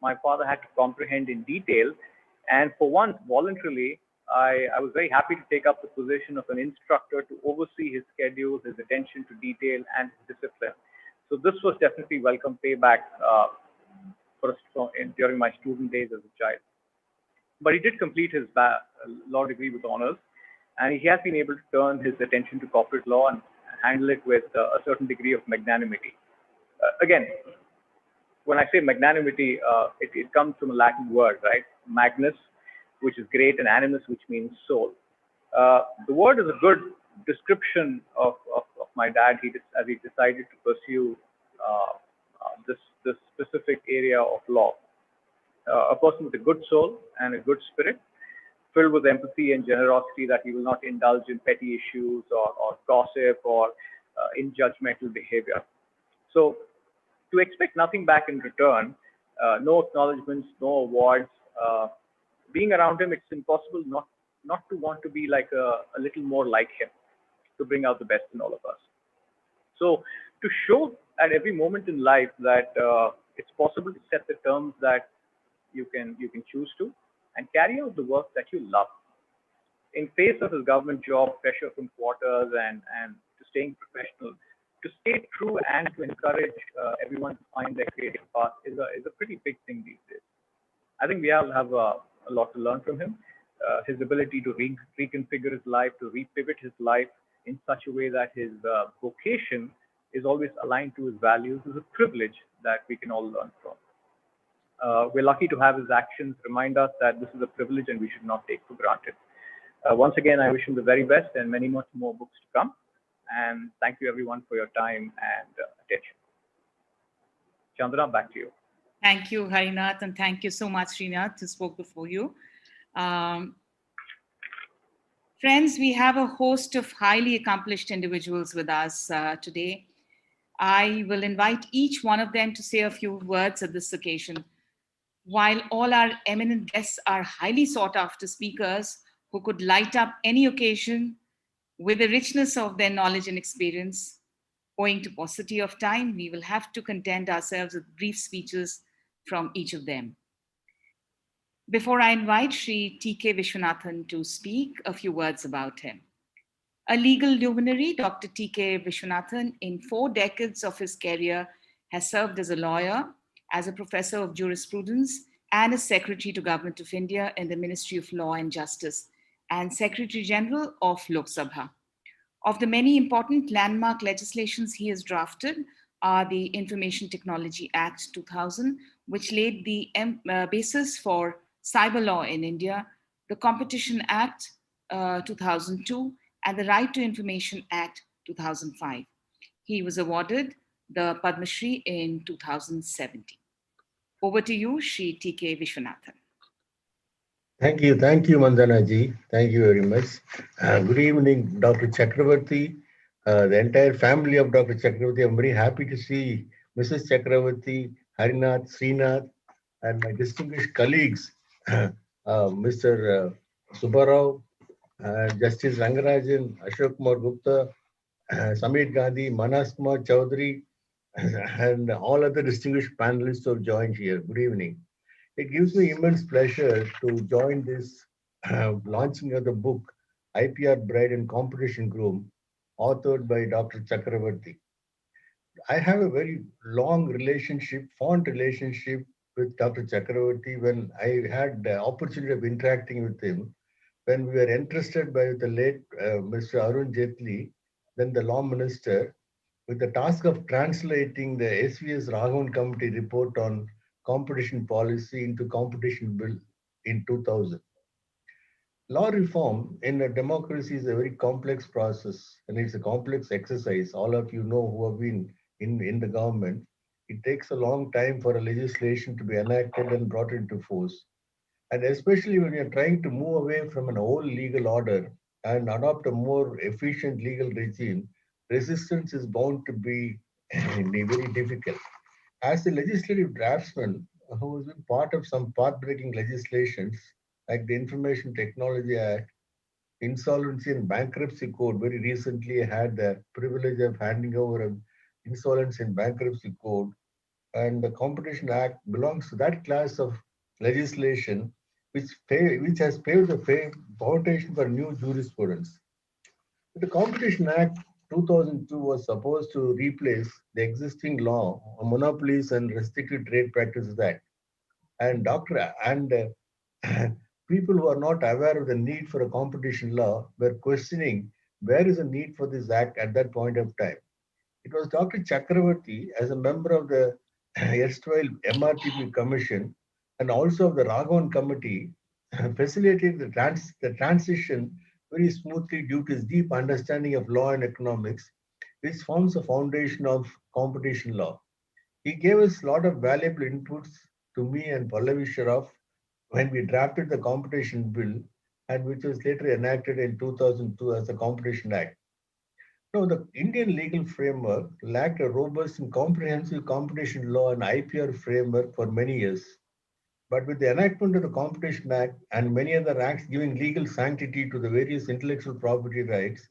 my father had to comprehend in detail. And for once, voluntarily, I was very happy to take up the position of an instructor to oversee his schedule, his attention to detail, and his discipline. So this was definitely welcome payback during my student days as a child. But he did complete his law degree with honors, and he has been able to turn his attention to corporate law and handle it with a certain degree of magnanimity. Again, when I say magnanimity, it comes from a Latin word, right? Magnus, which is great, and animus, which means soul. The word is a good description of my dad. As he decided to pursue this specific area of law. A person with a good soul and a good spirit, filled with empathy and generosity, that he will not indulge in petty issues or gossip or in judgmental behavior. So, to expect nothing back in return, no acknowledgements, no awards, being around him, it's impossible not to want to be like a little more like him, to bring out the best in all of us. So, to show at every moment in life that it's possible to set the terms that you can choose to, and carry out the work that you love. In face of his government job, pressure from quarters, and to staying professional, to stay true and to encourage everyone to find their creative path is a pretty big thing these days. I think we all have a lot to learn from him. His ability to reconfigure his life, to repivot his life in such a way that his vocation is always aligned to his values is a privilege that we can all learn from. We're lucky to have his actions remind us that this is a privilege and we should not take for granted. Once again, I wish him the very best and many much more books to come. And thank you everyone for your time and attention. Chandana, back to you. Thank you, Harinath, and thank you so much, Srinath, who spoke before you. Friends, we have a host of highly accomplished individuals with us today. I will invite each one of them to say a few words at this occasion. While all our eminent guests are highly sought after speakers who could light up any occasion with the richness of their knowledge and experience, owing to paucity of time, we will have to content ourselves with brief speeches from each of them. Before I invite Sri T.K. Vishwanathan to speak, a few words about him. A legal luminary, Dr. T.K. Vishwanathan, in 4 decades of his career, has served as a lawyer, as a professor of jurisprudence, and as Secretary to Government of India in the Ministry of Law and Justice, and Secretary General of Lok Sabha. Of the many important landmark legislations he has drafted are the Information Technology Act 2000, which laid the basis for cyber law in India, the Competition Act 2002, and the Right to Information Act 2005. He was awarded the Padma Shri in 2017. Over to you, Shri T.K. Vishwanathan. Thank you, Mandana ji. Thank you very much. Good evening, Dr. Chakravarti, the entire family of Dr. Chakravarti. I'm very happy to see Mrs. Chakravarti, Harinath, Srinath, and my distinguished colleagues, Mr. Subbarao, Justice Rangarajan, Ashok Kumar Gupta, Samir Gandhi, Manas Kumar Chaudhary, and all other distinguished panelists who have joined here. Good evening. It gives me immense pleasure to join this launching of the book, IPR Bride and Competition Groom, authored by Dr. Chakravarti. I have a very long relationship, fond relationship with Dr. Chakravarti when I had the opportunity of interacting with him when we were entrusted by the late Mr. Arun Jaitley, then the law minister, with the task of translating the SVS Raghavan Committee report on competition policy into competition bill in 2000. Law reform in a democracy is a very complex process and it's a complex exercise. All of you know who have been in the government. It takes a long time for a legislation to be enacted and brought into force. And especially when you're trying to move away from an old legal order and adopt a more efficient legal regime, resistance is bound to be very difficult. As a legislative draftsman who has been part of some path-breaking legislations like the Information Technology Act, Insolvency and Bankruptcy Code, very recently I had the privilege of handing over an Insolvency and Bankruptcy Code, and the Competition Act belongs to that class of legislation which has paved the foundation for new jurisprudence. The Competition Act 2002 was supposed to replace the existing law on Monopolies and Restricted Trade Practices Act. And people who are not aware of the need for a competition law were questioning where is the need for this act at that point of time. It was Dr. Chakravarti, as a member of the erstwhile MRTP Commission and also of the Raghavan Committee, facilitated the transition very smoothly due to his deep understanding of law and economics, which forms the foundation of competition law. He gave us a lot of valuable inputs to me and Pallavi Sharaf when we drafted the competition bill and which was later enacted in 2002 as the Competition Act. Now, the Indian legal framework lacked a robust and comprehensive competition law and IPR framework for many years. But with the enactment of the Competition Act and many other acts giving legal sanctity to the various intellectual property rights,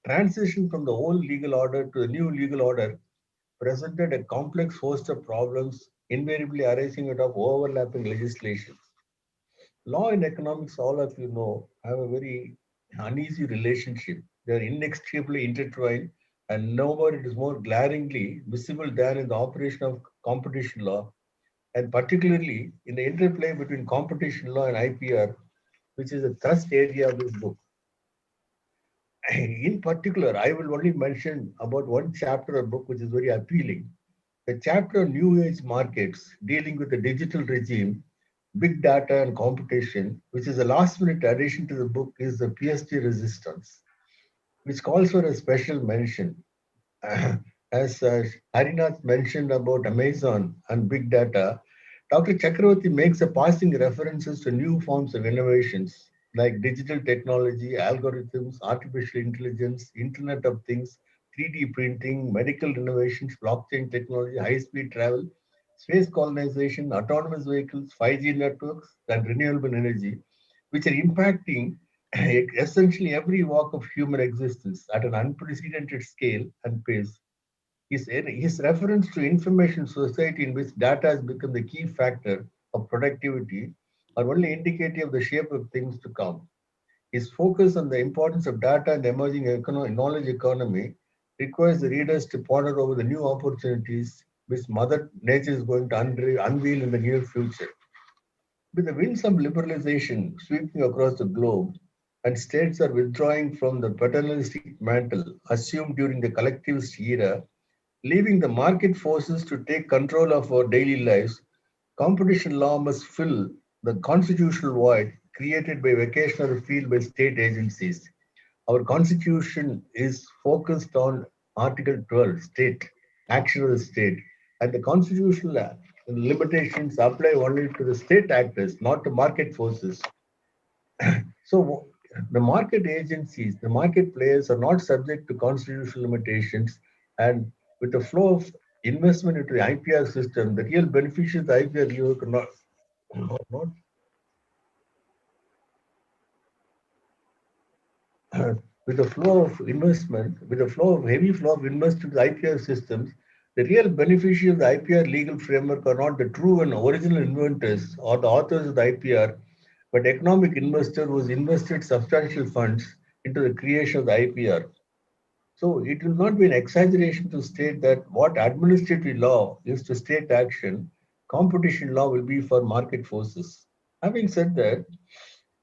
transition from the old legal order to the new legal order presented a complex host of problems invariably arising out of overlapping legislation. Law and economics, all of you know, have a very uneasy relationship. They are inextricably intertwined, and nowhere it is more glaringly visible than in the operation of competition law, and particularly in the interplay between competition law and IPR, which is a thrust area of this book. In particular, I will only mention about one chapter of the book which is very appealing. The chapter on new age markets dealing with the digital regime, big data and competition, which is a last minute addition to the book, is the PSD resistance, which calls for a special mention. As Harinath mentioned about Amazon and big data, Dr. Chakravarti makes a passing references to new forms of innovations like digital technology, algorithms, artificial intelligence, Internet of Things, 3D printing, medical innovations, blockchain technology, high-speed travel, space colonization, autonomous vehicles, 5G networks, and renewable energy, which are impacting essentially every walk of human existence at an unprecedented scale and pace. His reference to information society in which data has become the key factor of productivity are only indicative of the shape of things to come. His focus on the importance of data and emerging knowledge economy requires the readers to ponder over the new opportunities which Mother Nature is going to unveil in the near future. With the winds of liberalization sweeping across the globe, and states are withdrawing from the paternalistic mantle assumed during the collectivist era, leaving the market forces to take control of our daily lives, competition law must fill the constitutional void created by vacation of the field by state agencies. Our constitution is focused on Article 12, state, action of the state, and the constitutional limitations apply only to the state actors, not to market forces. So the market agencies, the market players are not subject to constitutional limitations, and with the flow of investment into the IPR system, the real beneficiaries of the IPR not with the flow of investment, with the flow of heavy flow of investment to the IPR systems, the real beneficiaries of the IPR legal framework are not the true and original inventors or the authors of the IPR, but economic investor who has invested substantial funds into the creation of the IPR. So it will not be an exaggeration to state that what administrative law is to state action, competition law will be for market forces. Having said that,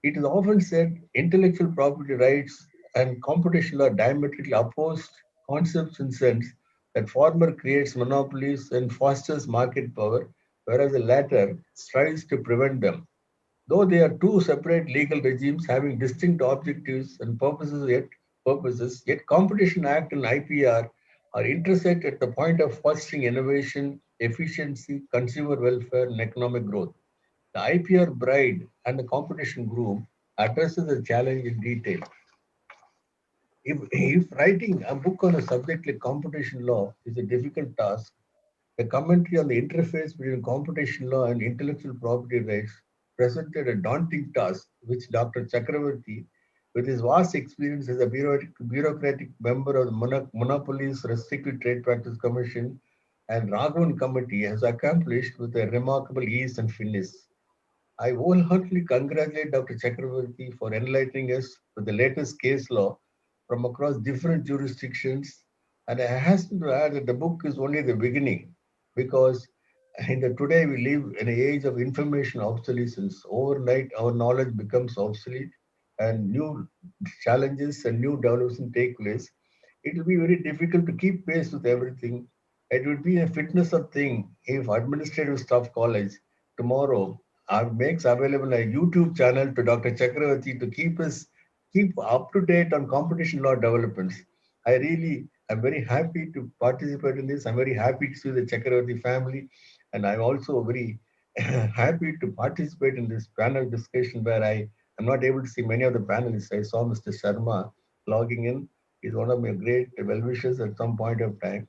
it is often said intellectual property rights and competition law diametrically opposed concepts in sense that former creates monopolies and fosters market power, whereas the latter strives to prevent them. Though they are two separate legal regimes having distinct objectives and yet Competition Act and IPR are intersect at the point of fostering innovation, efficiency, consumer welfare, and economic growth. The IPR bride and the competition groom addresses the challenge in detail. If writing a book on a subject like competition law is a difficult task, a commentary on the interface between competition law and intellectual property rights presented a daunting task, which Dr. Chakravarti, with his vast experience as a bureaucratic member of the Monopolies Restricted Trade Practice Commission and Raghavan Committee, has accomplished with a remarkable ease and finesse. I wholeheartedly congratulate Dr. Chakravarti for enlightening us with the latest case law from across different jurisdictions. And I hasten to add that the book is only the beginning because today we live in an age of information obsolescence. Overnight, our knowledge becomes obsolete and new challenges and new developments take place. It will be very difficult to keep pace with everything. It would be a fitness of thing if administrative staff college tomorrow makes available a YouTube channel to Dr. Chakravarti to keep up to date on competition law developments. I'm very happy to participate in this. I'm very happy to see the Chakravarti family, and I'm also very happy to participate in this panel discussion where I am not able to see many of the panelists. I saw Mr. Sharma logging in. He's one of my great well-wishers at some point of time.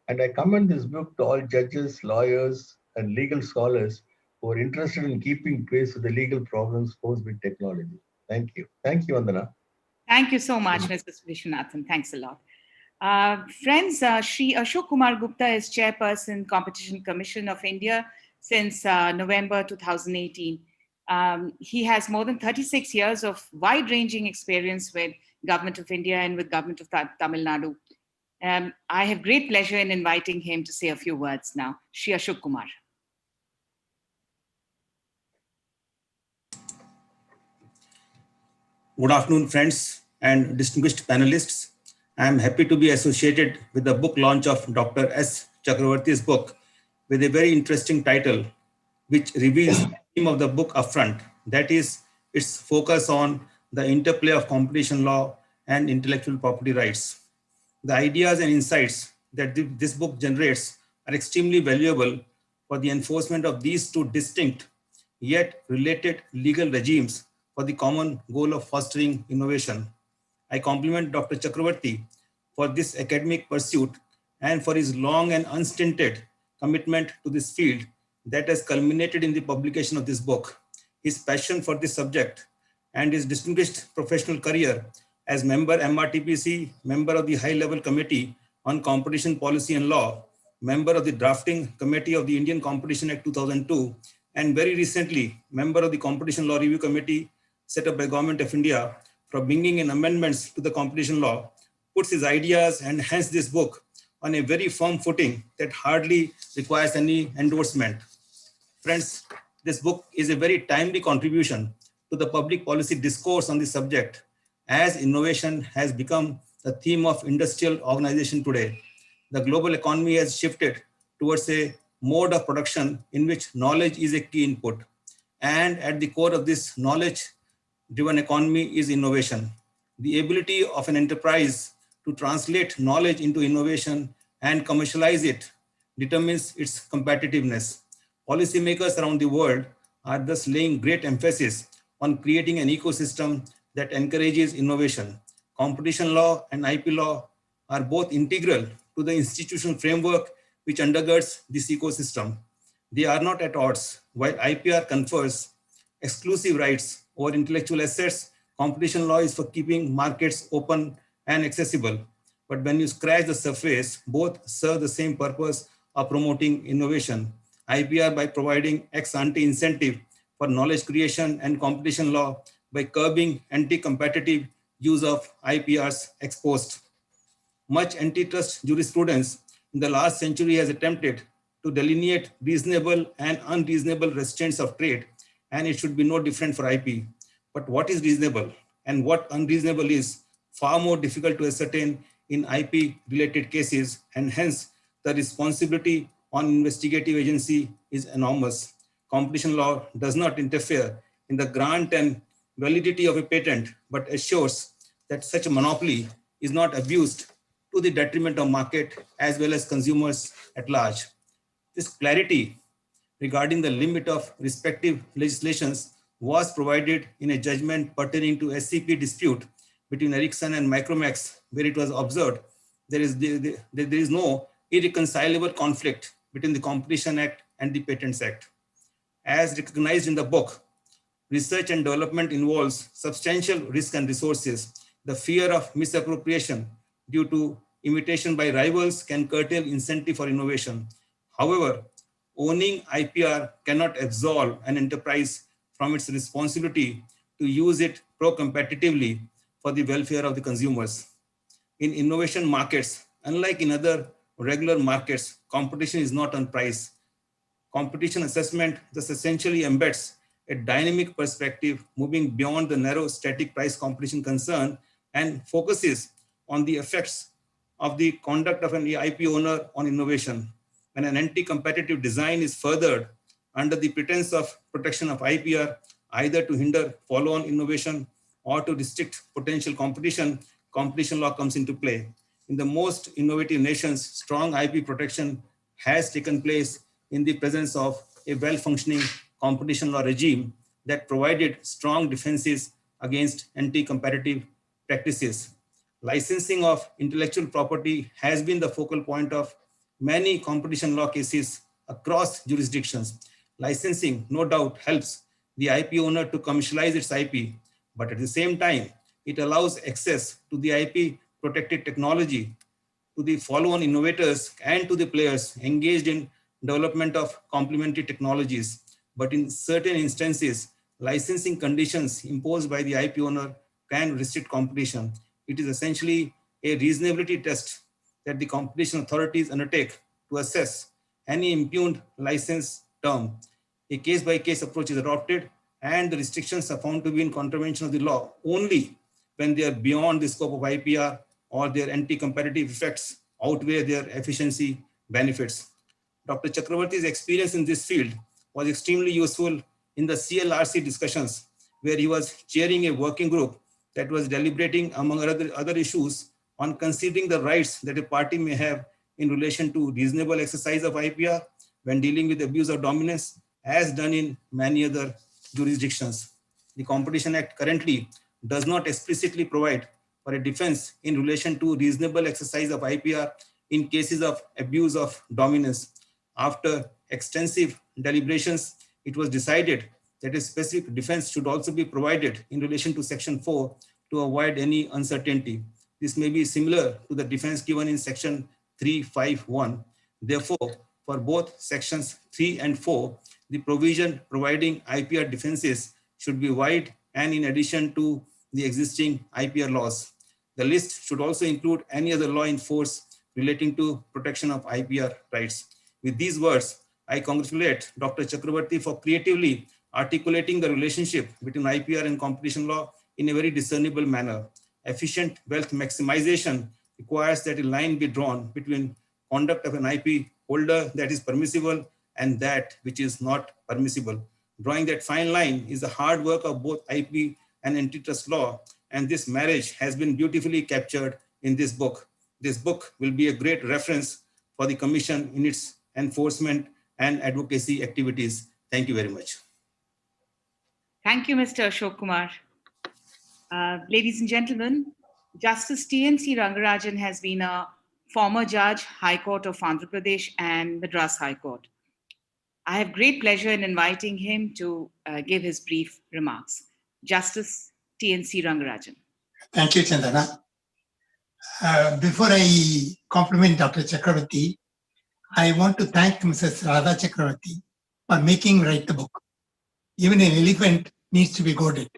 And I commend this book to all judges, lawyers, and legal scholars who are interested in keeping pace with the legal problems posed with technology. Thank you. Thank you, Vandana. Thank you so much, Mr. Vishwanathan. Thanks a lot. Friends, Shri Ashok Kumar Gupta is Chairperson, Competition Commission of India since November 2018. He has more than 36 years of wide-ranging experience with Government of India and with Government of Tamil Nadu. I have great pleasure in inviting him to say a few words now. Shri Ashok Kumar. Good afternoon, friends and distinguished panelists. I am happy to be associated with the book launch of Dr. S. Chakravarti's book with a very interesting title, which reveals the theme of the book upfront. That is, its focus on the interplay of competition law and intellectual property rights. The ideas and insights that this book generates are extremely valuable for the enforcement of these two distinct yet related legal regimes for the common goal of fostering innovation. I compliment Dr. Chakravarti for this academic pursuit and for his long and unstinted commitment to this field that has culminated in the publication of this book. His passion for this subject and his distinguished professional career as member MRTPC, member of the High-Level Committee on Competition Policy and Law, member of the Drafting Committee of the Indian Competition Act 2002, and very recently, member of the Competition Law Review Committee set up by Government of India for bringing in amendments to the competition law, puts his ideas and hence this book on a very firm footing that hardly requires any endorsement. Friends, this book is a very timely contribution to the public policy discourse on the subject, as innovation has become the theme of industrial organization today. The global economy has shifted towards a mode of production in which knowledge is a key input. And at the core of this knowledge-driven economy is innovation. The ability of an enterprise to translate knowledge into innovation and commercialize it determines its competitiveness. Policymakers around the world are thus laying great emphasis on creating an ecosystem that encourages innovation. Competition law and IP law are both integral to the institutional framework which undergirds this ecosystem. They are not at odds. While IPR confers exclusive rights over intellectual assets, competition law is for keeping markets open and accessible. But when you scratch the surface, both serve the same purpose of promoting innovation. IPR by providing ex-ante incentive for knowledge creation, and competition law by curbing anti-competitive use of IPRs ex post. Much antitrust jurisprudence in the last century has attempted to delineate reasonable and unreasonable restraints of trade, and it should be no different for IP. But what is reasonable and what unreasonable is far more difficult to ascertain in IP-related cases, and hence the responsibility on investigative agency is enormous. Competition law does not interfere in the grant and validity of a patent, but assures that such a monopoly is not abused to the detriment of market as well as consumers at large. This clarity regarding the limit of respective legislations was provided in a judgment pertaining to SCP dispute between Ericsson and Micromax, where it was observed there is no irreconcilable conflict between the Competition Act and the Patents Act. As recognized in the book, research and development involves substantial risk and resources. The fear of misappropriation due to imitation by rivals can curtail incentive for innovation. However, owning IPR cannot absolve an enterprise from its responsibility to use it pro-competitively for the welfare of the consumers. In innovation markets, unlike in other regular markets, competition is not on price. Competition assessment thus essentially embeds a dynamic perspective moving beyond the narrow static price competition concern and focuses on the effects of the conduct of an IP owner on innovation. When an anti-competitive design is furthered under the pretense of protection of IPR, either to hinder follow-on innovation or to restrict potential competition, competition law comes into play. In the most innovative nations, strong IP protection has taken place in the presence of a well-functioning competition law regime that provided strong defenses against anti-competitive practices. Licensing of intellectual property has been the focal point of many competition law cases across jurisdictions. Licensing, no doubt, helps the IP owner to commercialize its IP, but at the same time, it allows access to the IP protected technology to the follow-on innovators and to the players engaged in development of complementary technologies. But in certain instances, licensing conditions imposed by the IP owner can restrict competition. It is essentially a reasonability test that the competition authorities undertake to assess any impugned license term. A case-by-case approach is adopted, and the restrictions are found to be in contravention of the law only when they are beyond the scope of IPR or their anti-competitive effects outweigh their efficiency benefits. Dr. Chakravarty's experience in this field was extremely useful in the CLRC discussions, where he was chairing a working group that was deliberating, among other issues, on considering the rights that a party may have in relation to reasonable exercise of IPR when dealing with abuse of dominance, as done in many other jurisdictions. The Competition Act currently does not explicitly provide for a defense in relation to reasonable exercise of IPR in cases of abuse of dominance. After extensive deliberations, it was decided that a specific defense should also be provided in relation to Section 4 to avoid any uncertainty. This may be similar to the defense given in Section 351. Therefore, for both Sections 3 and 4, the provision providing IPR defenses should be wide and in addition to the existing IPR laws. The list should also include any other law in force relating to protection of IPR rights. With these words, I congratulate Dr. Chakravarty for creatively articulating the relationship between IPR and competition law in a very discernible manner. Efficient wealth maximization requires that a line be drawn between conduct of an IP holder that is permissible and that which is not permissible. Drawing that fine line is the hard work of both IP and antitrust law, and this marriage has been beautifully captured in this book. This book will be a great reference for the Commission in its enforcement and advocacy activities. Thank you very much. Thank you, Mr. Ashok Kumar. Ladies and gentlemen, Justice T.N.C. Rangarajan has been a former judge, High Court of Andhra Pradesh and Madras High Court. I have great pleasure in inviting him to give his brief remarks. Justice T.N.C. Rangarajan. Thank you, Chandana. Before I compliment Dr. Chakravarty, I want to thank Mrs. Radha Chakravarty for making me write the book. Even an elephant needs to be goaded.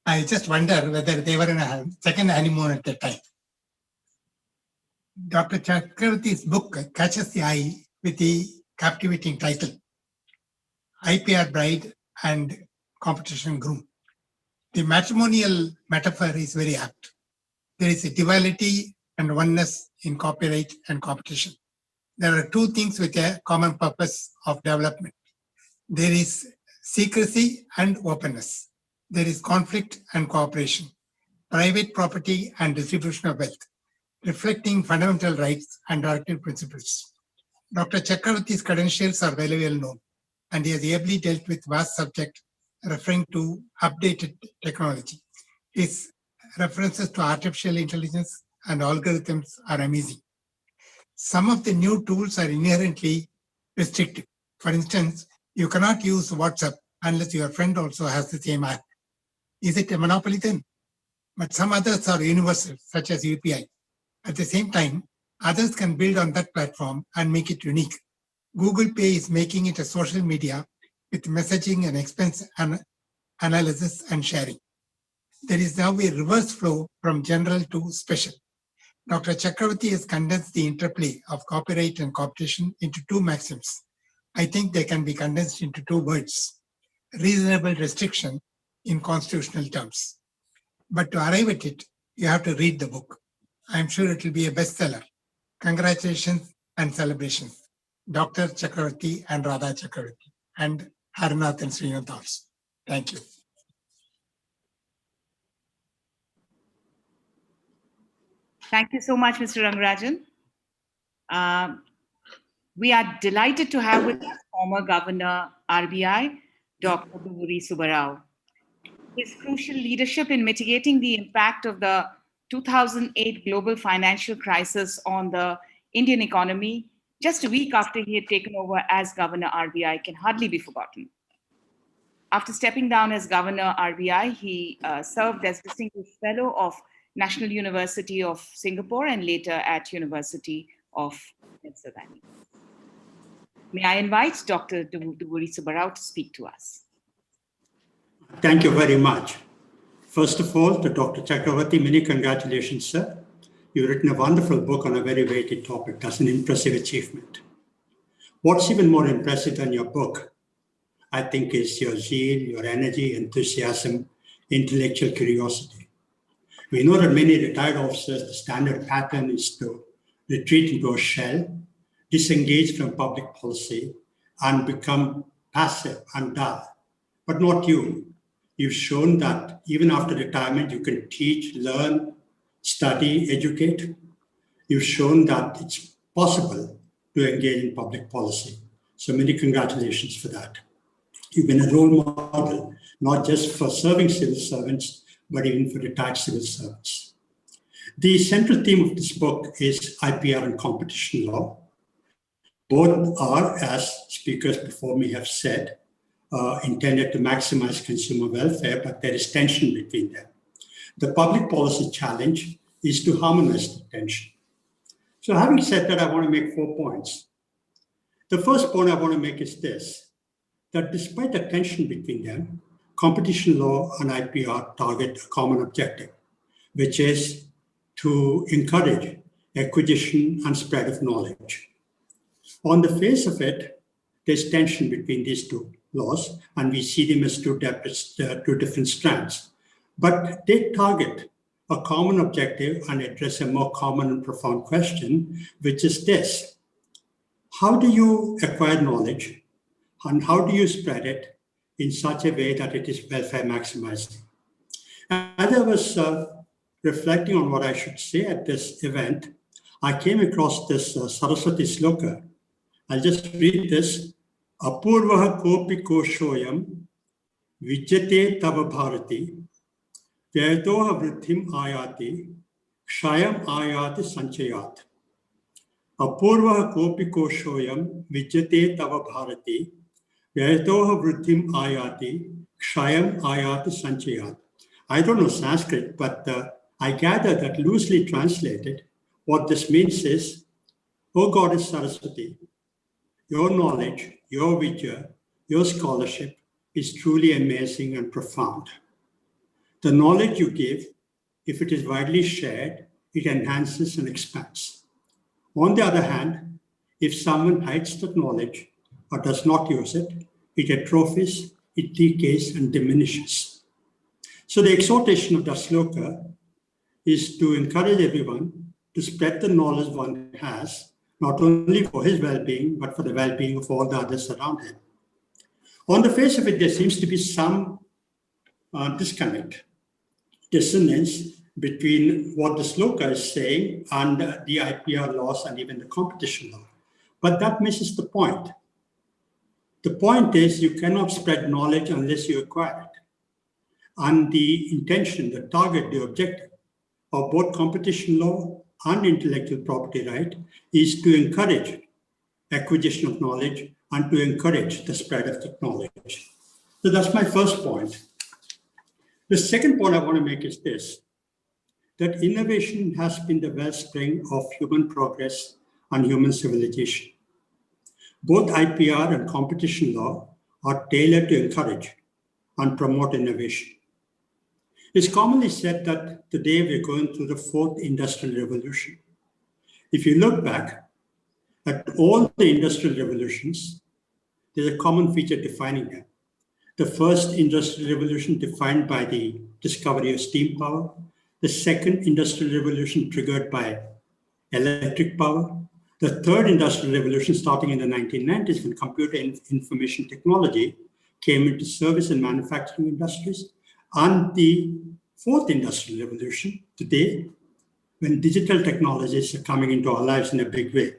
I just wonder whether they were in a second honeymoon at that time. Dr. Chakravarty's book catches the eye with the captivating title, IPR Bride and Competition Groom. The matrimonial metaphor is very apt. There is a duality and oneness in copyright and competition. There are two things with a common purpose of development. There is secrecy and openness. There is conflict and cooperation, private property and distribution of wealth, reflecting fundamental rights and directive principles. Dr. Chakravarty's credentials are very well known, and he has ably dealt with vast subject referring to updated technology. His references to artificial intelligence and algorithms are amazing. Some of the new tools are inherently restrictive. For instance, you cannot use WhatsApp unless your friend also has the same app. Is it a monopoly then? But some others are universal, such as UPI. At the same time, others can build on that platform and make it unique. Google Pay is making it a social media with messaging and expense analysis and sharing. There is now a reverse flow from general to special. Dr. Chakravarty has condensed the interplay of copyright and competition into two maxims. I think they can be condensed into two words: reasonable restriction in constitutional terms. But to arrive at it, you have to read the book. I'm sure it will be a bestseller. Congratulations and celebrations, Dr. Chakravarty and Radha Chakravarty. and Harnath and Srinath also. Thank you. Thank you so much, Mr. Rangarajan. We are delighted to have with us former Governor RBI, Dr. Chaudhary Subbarao. His crucial leadership in mitigating the impact of the 2008 global financial crisis on the Indian economy, just a week after he had taken over as Governor RBI, can hardly be forgotten. After stepping down as Governor RBI, he served as Distinguished Fellow of National University of Singapore and later at University of Pennsylvania. May I invite Dr. Chaudhary Subbarao to speak to us. Thank you very much. First of all, to Dr. Chakravarti, many congratulations, sir. You've written a wonderful book on a very weighty topic. That's an impressive achievement. What's even more impressive than your book, I think, is your zeal, your energy, enthusiasm, intellectual curiosity. We know that many retired officers, the standard pattern is to retreat into a shell, disengage from public policy, and become passive and dull. But not you. You've shown that even after retirement, you can teach, learn, study, educate. You've shown that it's possible to engage in public policy. So many congratulations for that. You've been a role model, not just for serving civil servants, but even for retired civil servants. The central theme of this book is IPR and competition law. Both are, as speakers before me have said, intended to maximize consumer welfare, but there is tension between them. The public policy challenge is to harmonize the tension. So having said that, I want to make 4 points. The first point I want to make is this, that despite the tension between them, competition law and IPR target a common objective, which is to encourage acquisition and spread of knowledge. On the face of it, there's tension between these two laws, and we see them as two different strands. But they target a common objective and address a more common and profound question, which is this. How do you acquire knowledge, and how do you spread it in such a way that it is welfare maximizing? As I was reflecting on what I should say at this event, I came across this Saraswati sloka. I'll just read this. Apurvaha kopi koshoyam vijyate tava bharati vyayatoha vritthim ayati kshayam ayati sanchayat. Apurvaha kopi koshoyam vijyate tava bharati vyayatoha vritthim ayati kshayam ayati sanchayat. I don't know Sanskrit, but I gather that loosely translated, what this means is, O Goddess Saraswati, your knowledge, your vidya, your scholarship is truly amazing and profound. The knowledge you give, if it is widely shared, it enhances and expands. On the other hand, if someone hides that knowledge or does not use it, it atrophies, it decays and diminishes. So the exhortation of the sloka is to encourage everyone to spread the knowledge one has, not only for his well-being, but for the well-being of all the others around him. On the face of it, there seems to be some disconnect, dissonance between what the sloka is saying and the IPR laws and even the competition law. But that misses the point. The point is you cannot spread knowledge unless you acquire it. And the intention, the target, the objective of both competition law and intellectual property right is to encourage acquisition of knowledge and to encourage the spread of that knowledge. So that's my first point. The second point I want to make is this, that innovation has been the wellspring of human progress and human civilization. Both IPR and competition law are tailored to encourage and promote innovation. It's commonly said that today we're going through the fourth industrial revolution. If you look back at all the industrial revolutions, there's a common feature defining them. The first industrial revolution defined by the discovery of steam power, the second industrial revolution triggered by electric power, The third industrial revolution, starting in the 1990s, when computer information technology came into service in manufacturing industries, and the fourth industrial revolution today, when digital technologies are coming into our lives in a big way.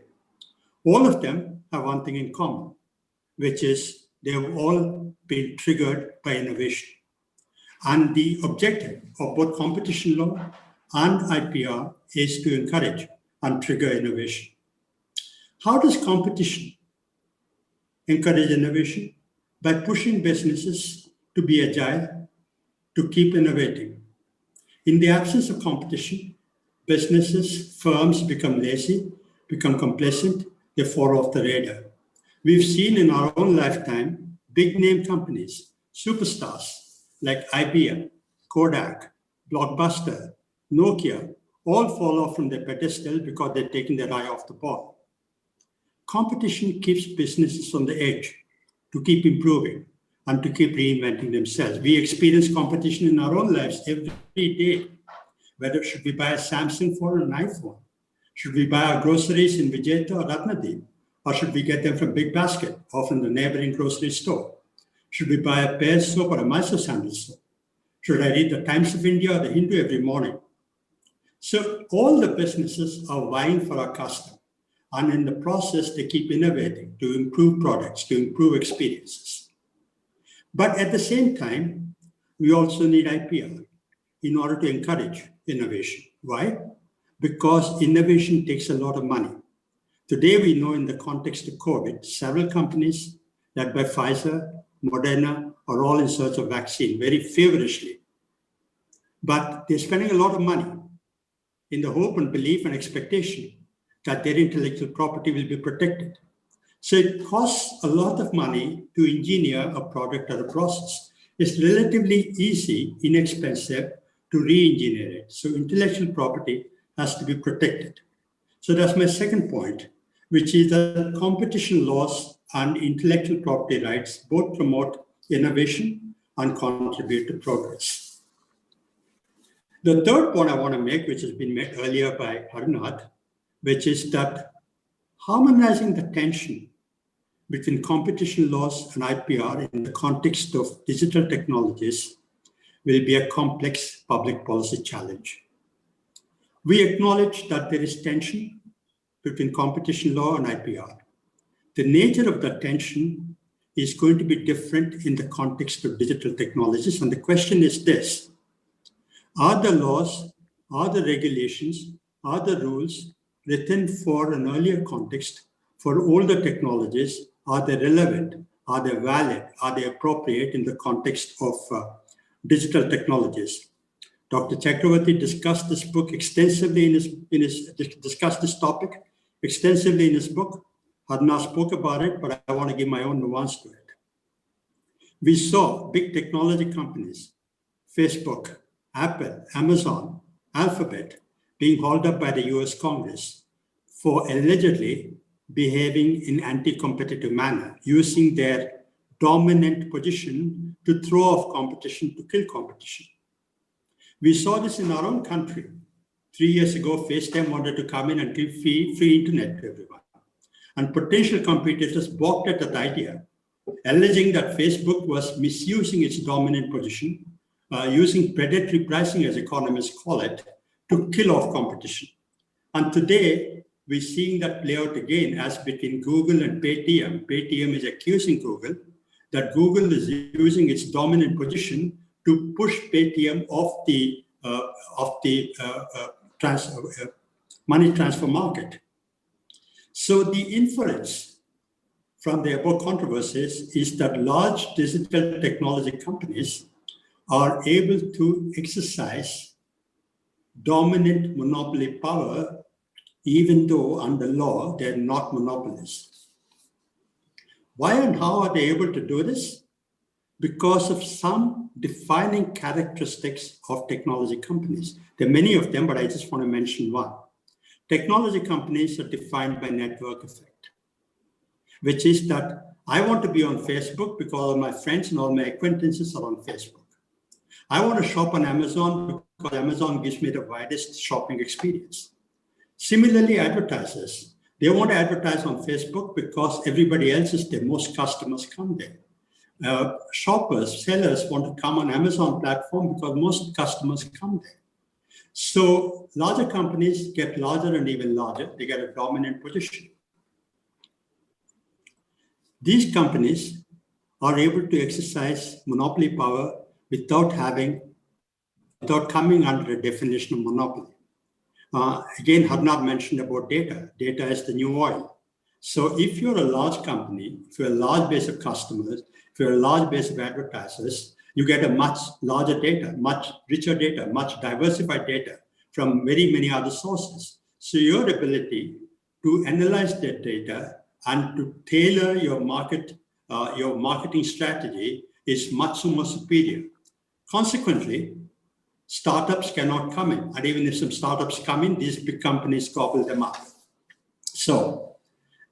All of them have one thing in common, which is they have all been triggered by innovation. And the objective of both competition law and IPR is to encourage and trigger innovation. How does competition encourage innovation? By pushing businesses to be agile, to keep innovating. In the absence of competition, businesses, firms become lazy, become complacent, they fall off the radar. We've seen in our own lifetime, big name companies, superstars like IBM, Kodak, Blockbuster, Nokia, all fall off from their pedestal because they're taking their eye off the ball. Competition keeps businesses on the edge to keep improving and to keep reinventing themselves. We experience competition in our own lives every day. Whether should we buy a Samsung phone or an iPhone? Should we buy our groceries in Vijayta or Ratnadeep? Or should we get them from Big Basket or from the neighboring grocery store? Should we buy a Pear soap or a Mysore sandal soap? Should I read the Times of India or the Hindu every morning? So all the businesses are vying for our custom. And in the process, they keep innovating to improve products, to improve experiences. But at the same time, we also need IPR in order to encourage innovation. Why? Because innovation takes a lot of money. Today, we know in the context of COVID, several companies led by Pfizer, Moderna, are all in search of vaccine very feverishly. But they're spending a lot of money in the hope and belief and expectation that their intellectual property will be protected. So it costs a lot of money to engineer a product or a process. It's relatively easy, inexpensive to re-engineer it. So intellectual property has to be protected. So that's my second point, which is that competition laws and intellectual property rights both promote innovation and contribute to progress. The third point I want to make, which has been made earlier by Arnath, which is that harmonizing the tension between competition laws and IPR in the context of digital technologies will be a complex public policy challenge. We acknowledge that there is tension between competition law and IPR. The nature of that tension is going to be different in the context of digital technologies. And the question is this: are the laws, are the regulations, are the rules written for an earlier context for older technologies, are they relevant, are they valid, are they appropriate in the context of digital technologies? Dr. Chakravarty discussed this book extensively discussed this topic extensively in his book. Harna spoke about it, but I want to give my own nuance to it. We saw big technology companies, Facebook, Apple, Amazon, Alphabet, being hauled up by the US Congress for allegedly behaving in anti-competitive manner, using their dominant position to throw off competition, to kill competition. We saw this in our own country. 3 years ago, FaceTime wanted to come in and give free internet to everyone. And potential competitors balked at that idea, alleging that Facebook was misusing its dominant position, using predatory pricing, as economists call it, to kill off competition. And today, we're seeing that play out again as between Google and Paytm. Paytm is accusing Google that Google is using its dominant position to push Paytm off the money transfer market. So the inference from the above controversies is that large digital technology companies are able to exercise dominant monopoly power, even though under law they're not monopolists. Why and how are they able to do this? Because of some defining characteristics of technology companies. There are many of them, but I just want to mention one. Technology companies are defined by network effect, which is that I want to be on Facebook because all my friends and all my acquaintances are on Facebook. I want to shop on Amazon because Amazon gives me the widest shopping experience. Similarly, advertisers, They want to advertise on Facebook because everybody else is there. Most customers come there. Shoppers, sellers want to come on Amazon platform because most customers come there. So larger companies get larger and even larger. They get a dominant position. These companies are able to exercise monopoly power without coming under a definition of monopoly. Again, Harnath mentioned about data. Data is the new oil. So if you're a large company, if you're a large base of customers, if you're a large base of advertisers, you get a much larger data, much richer data, much diversified data from very many other sources. So your ability to analyze that data and to tailor your marketing strategy is much more superior. Consequently, startups cannot come in. And even if some startups come in, these big companies gobble them up. So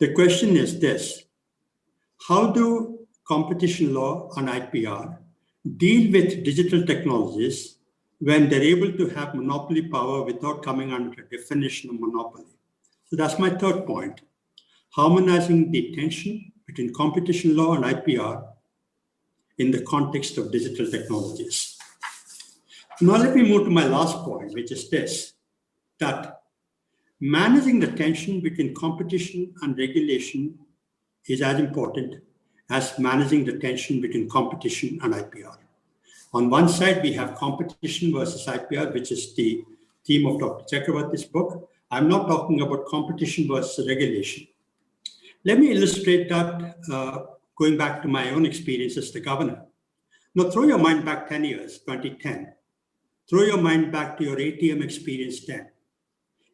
the question is this: how do competition law and IPR deal with digital technologies when they're able to have monopoly power without coming under a definition of monopoly? So that's my third point: harmonizing the tension between competition law and IPR in the context of digital technologies. Now let me move to my last point, which is this: that managing the tension between competition and regulation is as important as managing the tension between competition and IPR. On one side, we have competition versus IPR, which is the theme of Dr. Chakravarty's book. I'm not talking about competition versus regulation. Let me illustrate that going back to my own experience as the governor. Now throw your mind back 10 years, 2010. Throw your mind back to your ATM experience then.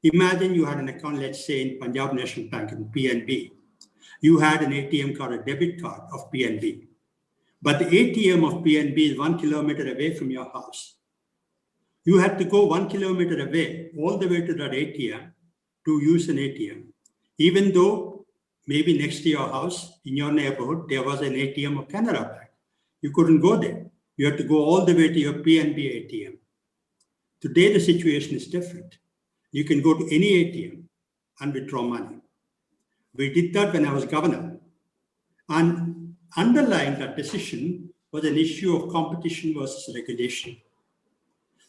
Imagine you had an account, let's say in Punjab National Bank, in PNB. You had an ATM card, a debit card of PNB. But the ATM of PNB is 1 kilometer away from your house. You had to go 1 kilometer away, all the way to that ATM to use an ATM. Even though maybe next to your house, in your neighborhood, there was an ATM of Canara Bank. You couldn't go there. You had to go all the way to your PNB ATM. Today, the situation is different. You can go to any ATM and withdraw money. We did that when I was governor. And underlying that decision was an issue of competition versus regulation.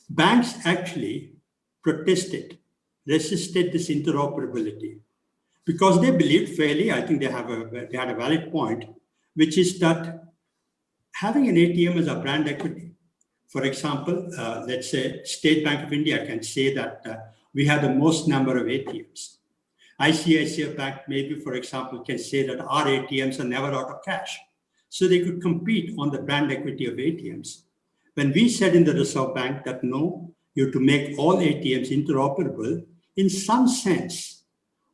Banks actually protested, resisted this interoperability because they believed fairly, I think they had a valid point, which is that having an ATM is a brand equity. For example, let's say State Bank of India can say that we have the most number of ATMs. ICICI Bank, maybe, for example, can say that our ATMs are never out of cash. So they could compete on the brand equity of ATMs. When we said in the Reserve Bank that no, you have to make all ATMs interoperable, in some sense,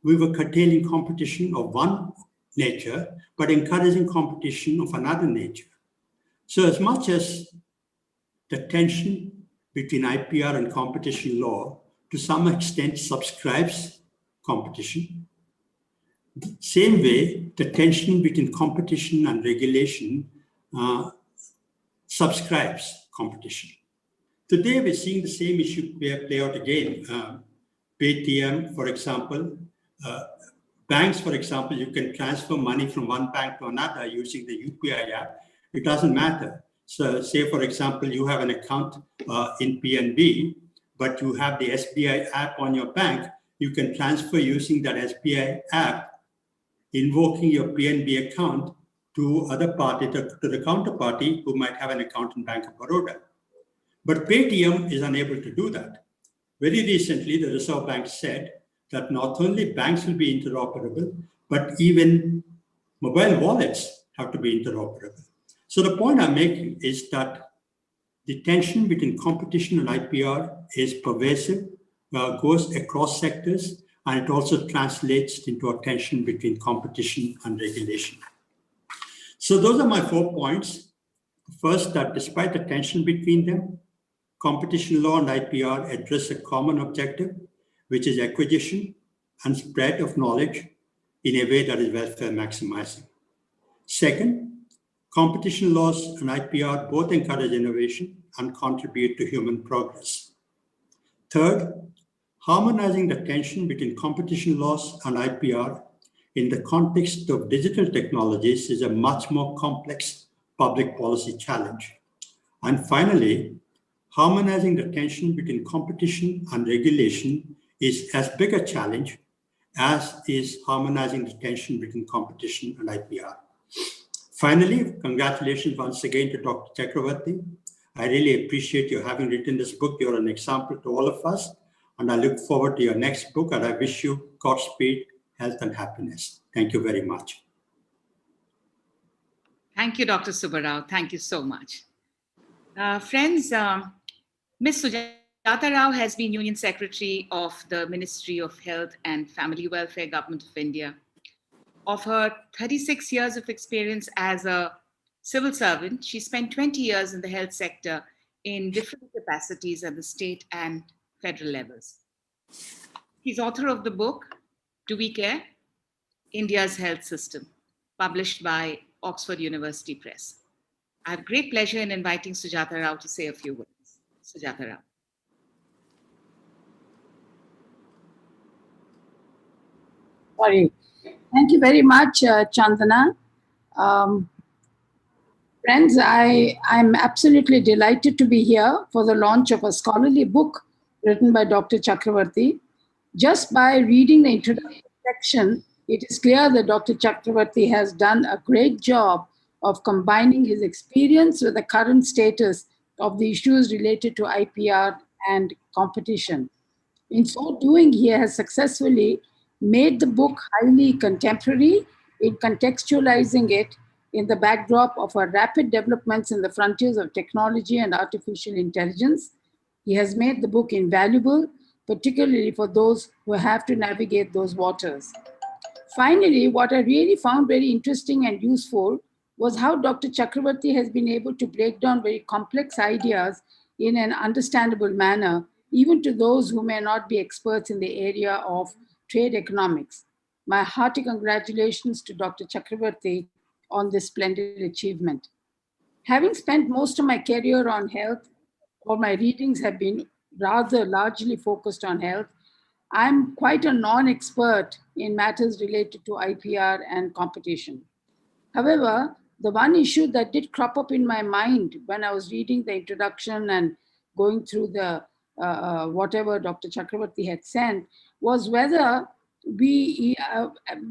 we were curtailing competition of one nature, but encouraging competition of another nature. So as much as the tension between IPR and competition law to some extent subscribes competition, same way the tension between competition and regulation subscribes competition. Today we're seeing the same issue play out again. Paytm, for example, banks, for example, you can transfer money from one bank to another using the UPI app. It doesn't matter. So say, for example, you have an account in PNB, but you have the SBI app on your bank. You can transfer using that SBI app, invoking your PNB account to other party, to the counterparty who might have an account in Bank of Baroda. But Paytm is unable to do that. Very recently, the Reserve Bank said that not only banks will be interoperable, but even mobile wallets have to be interoperable. So the point I'm making is that the tension between competition and IPR is pervasive, goes across sectors, and it also translates into a tension between competition and regulation. So those are my 4 points. First, that despite the tension between them, competition law and IPR address a common objective, which is acquisition and spread of knowledge in a way that is welfare maximizing. Second, competition laws and IPR both encourage innovation and contribute to human progress. Third, harmonizing the tension between competition laws and IPR in the context of digital technologies is a much more complex public policy challenge. And finally, harmonizing the tension between competition and regulation is as big a challenge as is harmonizing the tension between competition and IPR. Finally, congratulations once again to Dr. Chakravarti. I really appreciate you having written this book. You're an example to all of us, and I look forward to your next book, and I wish you Godspeed, health, and happiness. Thank you very much. Thank you, Dr. Subbarao. Thank you so much. Friends, Ms. Sujata Rao has been Union Secretary of the Ministry of Health and Family Welfare, Government of India. Of her 36 years of experience as a civil servant, she spent 20 years in the health sector in different capacities at the state and federal levels. She's author of the book, Do We Care? India's Health System, published by Oxford University Press. I have great pleasure in inviting Sujata Rao to say a few words. Sujata Rao. Sorry. Thank you very much, Chandana. Friends, I'm absolutely delighted to be here for the launch of a scholarly book written by Dr. Chakravarti. Just by reading the introduction section, it is clear that Dr. Chakravarti has done a great job of combining his experience with the current status of the issues related to IPR and competition. In so doing, he has successfully made the book highly contemporary in contextualizing it in the backdrop of our rapid developments in the frontiers of technology and artificial intelligence. He has made the book invaluable, particularly for those who have to navigate those waters. Finally, what I really found very interesting and useful was how Dr. Chakravarti has been able to break down very complex ideas in an understandable manner, even to those who may not be experts in the area of trade economics. My hearty congratulations to Dr. Chakravarti on this splendid achievement. Having spent most of my career on health, all my readings have been rather largely focused on health. I'm quite a non-expert in matters related to IPR and competition. However, the one issue that did crop up in my mind when I was reading the introduction and going through the whatever Dr. Chakravarti had sent was whether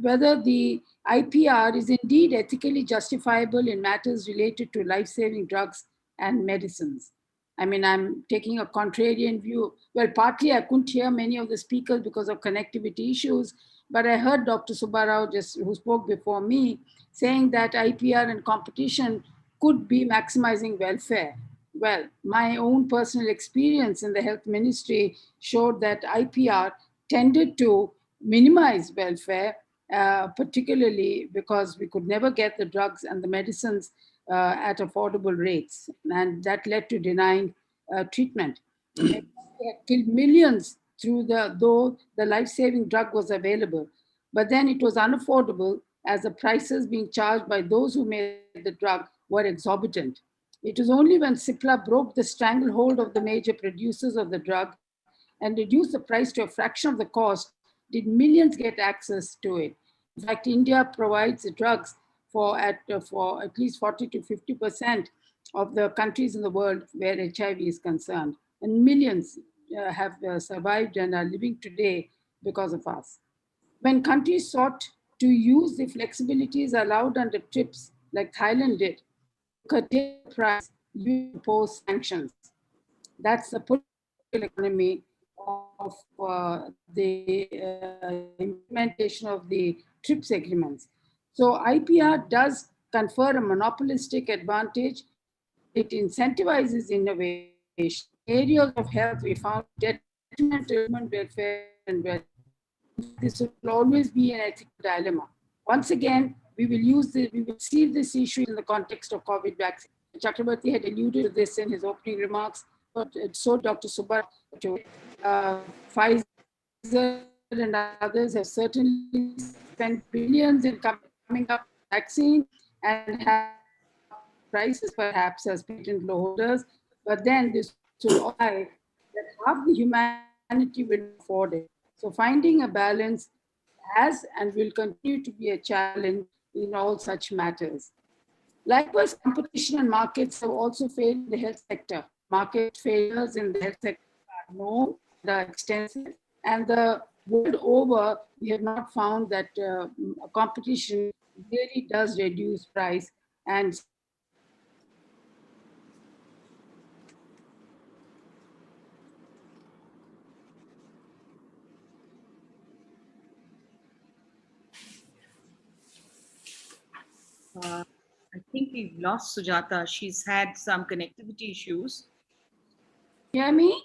whether the IPR is indeed ethically justifiable in matters related to life-saving drugs and medicines. I mean, I'm taking a contrarian view. Well, partly I couldn't hear many of the speakers because of connectivity issues, but I heard Dr. Subbarao, who spoke before me, saying that IPR and competition could be maximizing welfare. Well, my own personal experience in the health ministry showed that IPR tended to minimize welfare, particularly because we could never get the drugs and the medicines at affordable rates. And that led to denying treatment. It killed millions though the life-saving drug was available. But then it was unaffordable as the prices being charged by those who made the drug were exorbitant. It was only when Cipla broke the stranglehold of the major producers of the drug and reduced the price to a fraction of the cost did millions get access to it. In fact, India provides the drugs for at least 40 to 50% of the countries in the world where HIV is concerned. And millions have survived and are living today because of us. When countries sought to use the flexibilities allowed under TRIPS, like Thailand did, to curtail the price, you impose sanctions. That's the political economy of the implementation of the TRIPS agreements. So IPR does confer a monopolistic advantage. It incentivizes innovation. Areas of health we found detriment to human welfare and well. This will always be an ethical dilemma. Once again, we will see this issue in the context of COVID vaccine. Chakravarti had alluded to this in his opening remarks, but so Dr. Subbarao, Pfizer and others have certainly spent billions in coming up with vaccine and have prices perhaps as patent holders, but then this will imply that half the humanity humanity will afford it. So finding a balance has and will continue to be a challenge in all such matters. Likewise, competition and markets have also failed in the health sector. Market failures in the health sector are known, they are extensive, and the world over, we have not found that competition really does reduce price and I think we've lost Sujata. She's had some connectivity issues. hear me?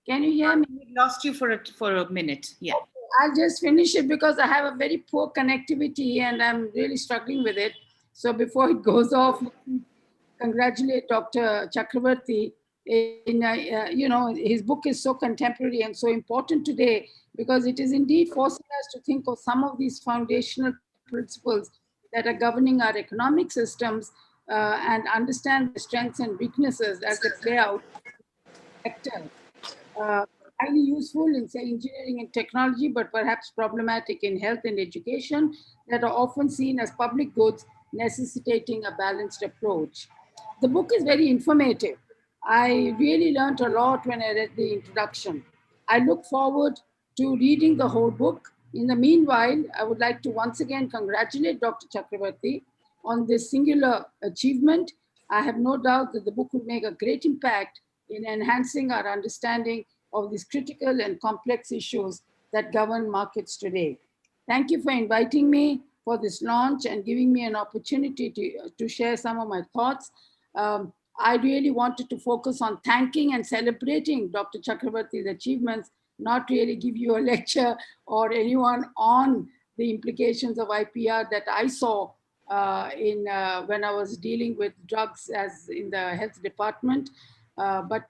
Can you hear me? We lost you for a minute. Yeah. I'll just finish it because I have a very poor connectivity and I'm really struggling with it. So before it goes off, congratulate Dr. Chakravarti. His book is so contemporary and so important today because it is indeed forcing us to think of some of these foundational principles that are governing our economic systems and understand the strengths and weaknesses as they play out in the sector. Highly useful in, say, engineering and technology, but perhaps problematic in health and education that are often seen as public goods necessitating a balanced approach. The book is very informative. I really learned a lot when I read the introduction. I look forward to reading the whole book. In the meanwhile, I would like to once again congratulate Dr. Chakravarti on this singular achievement. I have no doubt that the book will make a great impact in enhancing our understanding of these critical and complex issues that govern markets today. Thank you for inviting me for this launch and giving me an opportunity to share some of my thoughts. I really wanted to focus on thanking and celebrating Dr. Chakravarti's achievements, not really give you a lecture or anyone on the implications of IPR that I saw when I was dealing with drugs as in the health department. But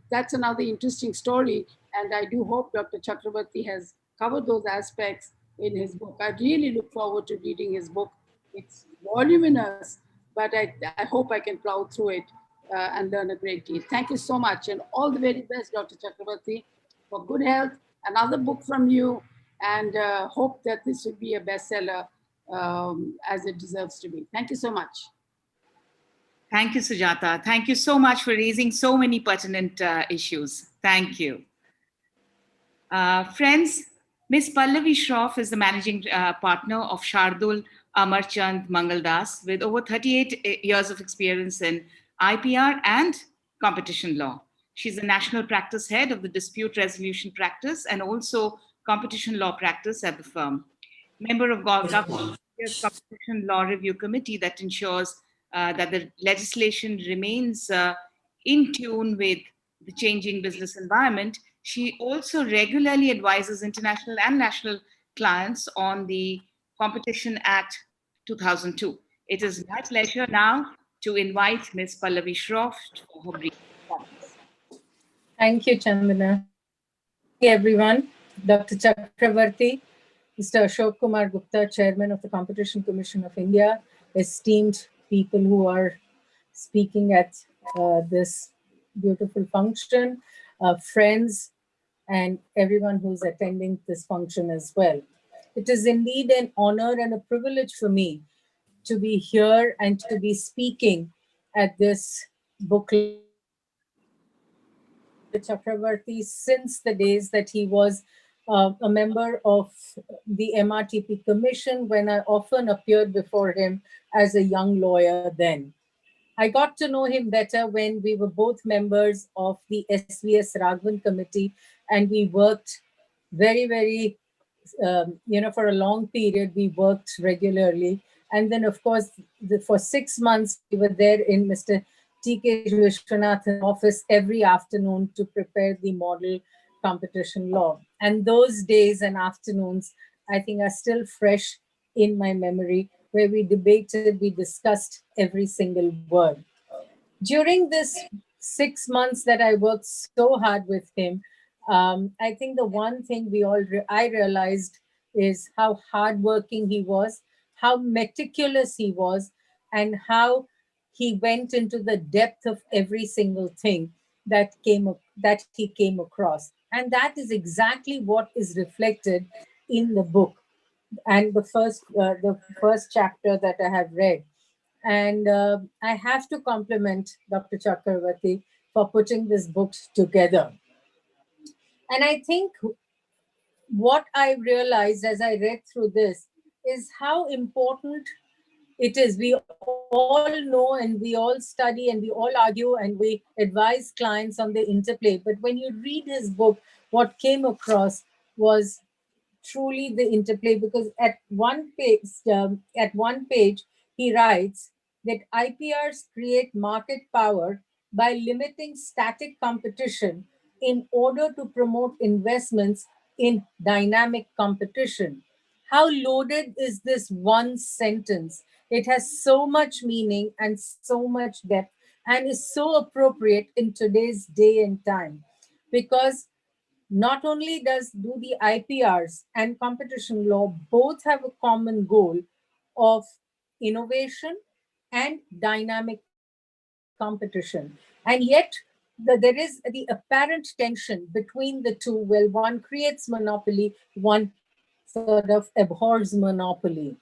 that's another interesting story. And I do hope Dr. Chakravarti has covered those aspects in his book. I really look forward to reading his book. It's voluminous, but I hope I can plow through it and learn a great deal. Thank you so much. And all the very best, Dr. Chakravarti, for good health, another book from you, and hope that this will be a bestseller as it deserves to be. Thank you so much. Thank you, Sujata. Thank you so much for raising so many pertinent issues. Thank you. Friends, Ms. Pallavi Shroff is the managing partner of Shardul Amarchand Mangaldas with over 38 years of experience in IPR and competition law. She's the national practice head of the dispute resolution practice and also competition law practice at the firm. Member of government's competition law review committee that ensures that the legislation remains in tune with the changing business environment. She also regularly advises international and national clients on the Competition Act 2002. It is my pleasure now to invite Ms. Pallavi Shroff for her brief comments. Thank you, Chandana. Hey, everyone. Dr. Chakravarti, Mr. Ashok Kumar Gupta, Chairman of the Competition Commission of India, esteemed people who are speaking at this beautiful function, friends, and everyone who's attending this function as well. It is indeed an honor and a privilege for me to be here and to be speaking at this book. Chakravarti, since the days that he was a member of the MRTP Commission, when I often appeared before him as a young lawyer then. I got to know him better when we were both members of the SVS Raghavan Committee, and we worked very, very, for a long period, we worked regularly. And then, of course, for 6 months, we were there in Mr. T.K. Vishwanathan's office every afternoon to prepare the model competition law. And those days and afternoons, I think, are still fresh in my memory, where we debated, we discussed every single word. During this 6 months that I worked so hard with him, I think the one thing I realized is how hardworking he was, how meticulous he was, and how he went into the depth of every single thing that he came across. And that is exactly what is reflected in the book and the first chapter that I have read. And I have to compliment Dr. Chakravarti for putting this book together. And I think what I realized as I read through this is how important it is. We all know and we all study and we all argue and we advise clients on the interplay. But when you read his book, what came across was truly the interplay, because at one page he writes that IPRs create market power by limiting static competition in order to promote investments in dynamic competition. How loaded is this one sentence? It has so much meaning and so much depth, and is so appropriate in today's day and time, because not only do the IPRs and competition law both have a common goal of innovation and dynamic competition, and yet there is the apparent tension between the two. Well, one creates monopoly, one sort of abhors monopoly.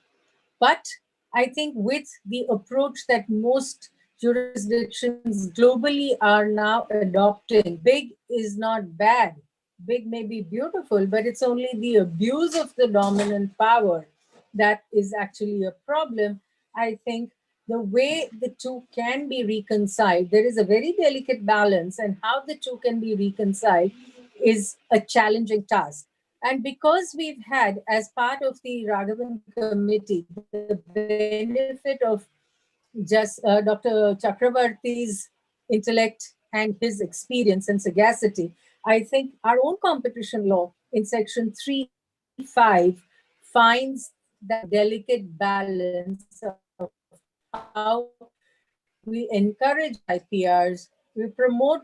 But I think with the approach that most jurisdictions globally are now adopting, big is not bad. Big may be beautiful, but it's only the abuse of the dominant power that is actually a problem. I think the way the two can be reconciled, there is a very delicate balance, and how the two can be reconciled is a challenging task. And because we've had, as part of the Raghavan committee, the benefit of just Dr. Chakravarti's intellect and his experience and sagacity, I think our own competition law in section 3.5 finds that delicate balance of how we encourage IPRs, we promote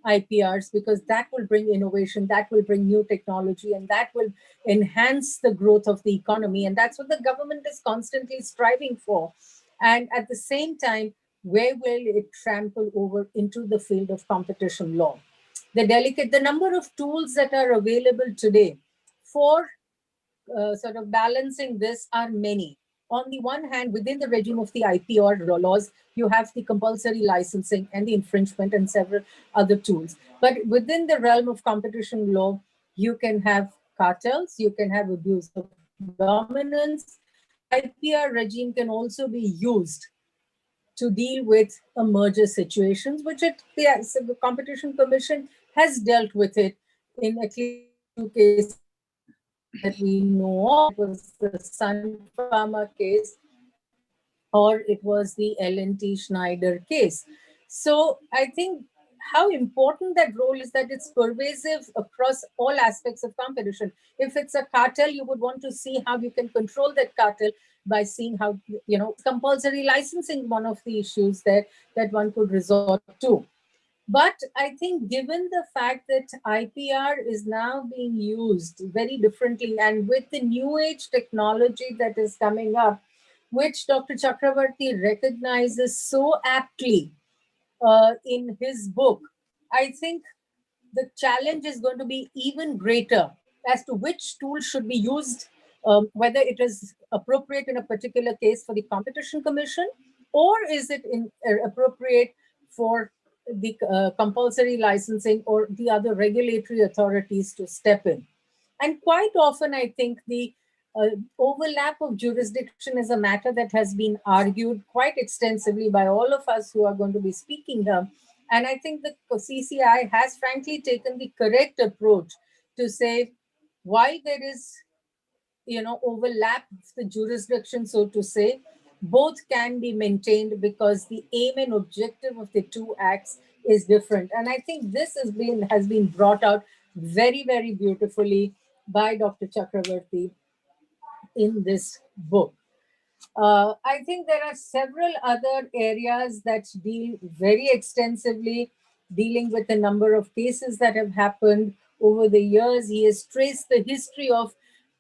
IPRs, because that will bring innovation, that will bring new technology, and that will enhance the growth of the economy. And that's what the government is constantly striving for. And at the same time, where will it trample over into the field of competition law? The number of tools that are available today for sort of balancing this are many. On the one hand, within the regime of the IPR laws, you have the compulsory licensing and the infringement and several other tools. But within the realm of competition law, you can have cartels, you can have abuse of dominance. IPR regime can also be used to deal with a merger situations, which the Competition Commission has dealt with it in at least 2 cases that we know of. It was the Sun Pharma case, or it was the L&T Schneider case. So I think how important that role is, that it's pervasive across all aspects of competition. If it's a cartel, you would want to see how you can control that cartel by seeing how, compulsory licensing, one of the issues there that one could resort to. But I think given the fact that IPR is now being used very differently, and with the new age technology that is coming up, which Dr. Chakravarti recognizes so aptly in his book, I think the challenge is going to be even greater as to which tool should be used, whether it is appropriate in a particular case for the Competition Commission, or is it appropriate for the compulsory licensing or the other regulatory authorities to step in. And quite often, I think the overlap of jurisdiction is a matter that has been argued quite extensively by all of us who are going to be speaking here. And I think the CCI has frankly taken the correct approach to say, while there is, overlap of the jurisdiction, so to say, both can be maintained, because the aim and objective of the two acts is different. And I think this has been brought out very, very beautifully by Dr. Chakravarti in this book. I think there are several other areas that deal very extensively, dealing with a number of cases that have happened over the years. He has traced the history of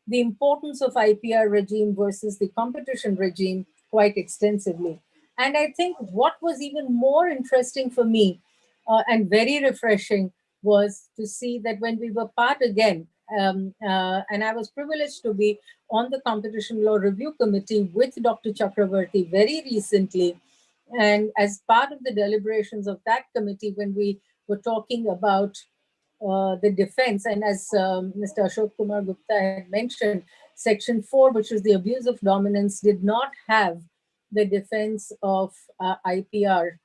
the importance of IPR regime versus the competition regime quite extensively. And I think what was even more interesting for me and very refreshing was to see that when we were part again, and I was privileged to be on the Competition Law Review Committee with Dr. Chakravarti very recently. And as part of the deliberations of that committee, when we were talking about the defense, and as Mr. Ashok Kumar Gupta had mentioned, Section 4, which was the abuse of dominance, did not have the defense of IPR.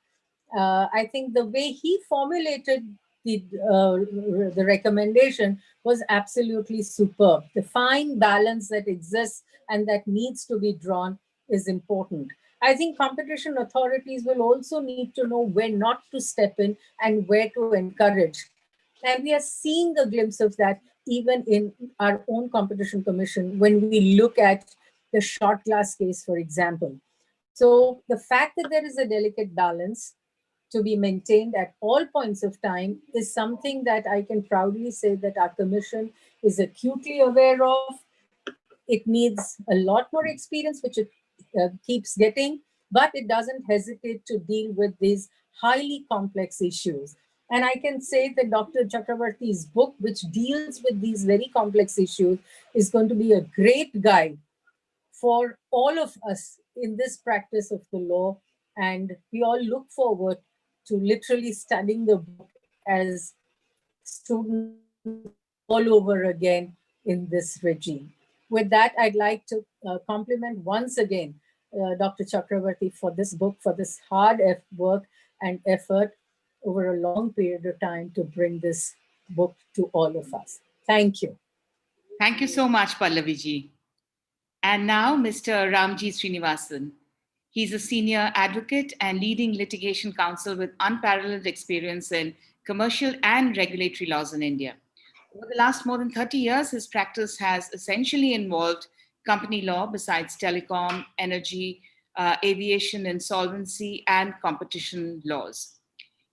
I think the way he formulated the recommendation was absolutely superb. The fine balance that exists and that needs to be drawn is important. I think competition authorities will also need to know where not to step in and where to encourage. And we are seeing a glimpse of that even in our own competition commission when we look at the short glass case, for example. So the fact that there is a delicate balance to be maintained at all points of time is something that I can proudly say that our commission is acutely aware of. It needs a lot more experience, which it keeps getting, but it doesn't hesitate to deal with these highly complex issues. And I can say that Dr. Chakravarti's book, which deals with these very complex issues, is going to be a great guide for all of us in this practice of the law. And we all look forward to literally studying the book as students all over again in this regime. With that, I'd like to compliment once again Dr. Chakravarti for this book, for this hard work and effort over a long period of time to bring this book to all of us. Thank you. Thank you so much, Pallaviji. And now, Mr. Ramji Srinivasan. He's a senior advocate and leading litigation counsel with unparalleled experience in commercial and regulatory laws in India. Over the last more than 30 years, his practice has essentially involved company law besides telecom, energy, aviation, insolvency, and competition laws.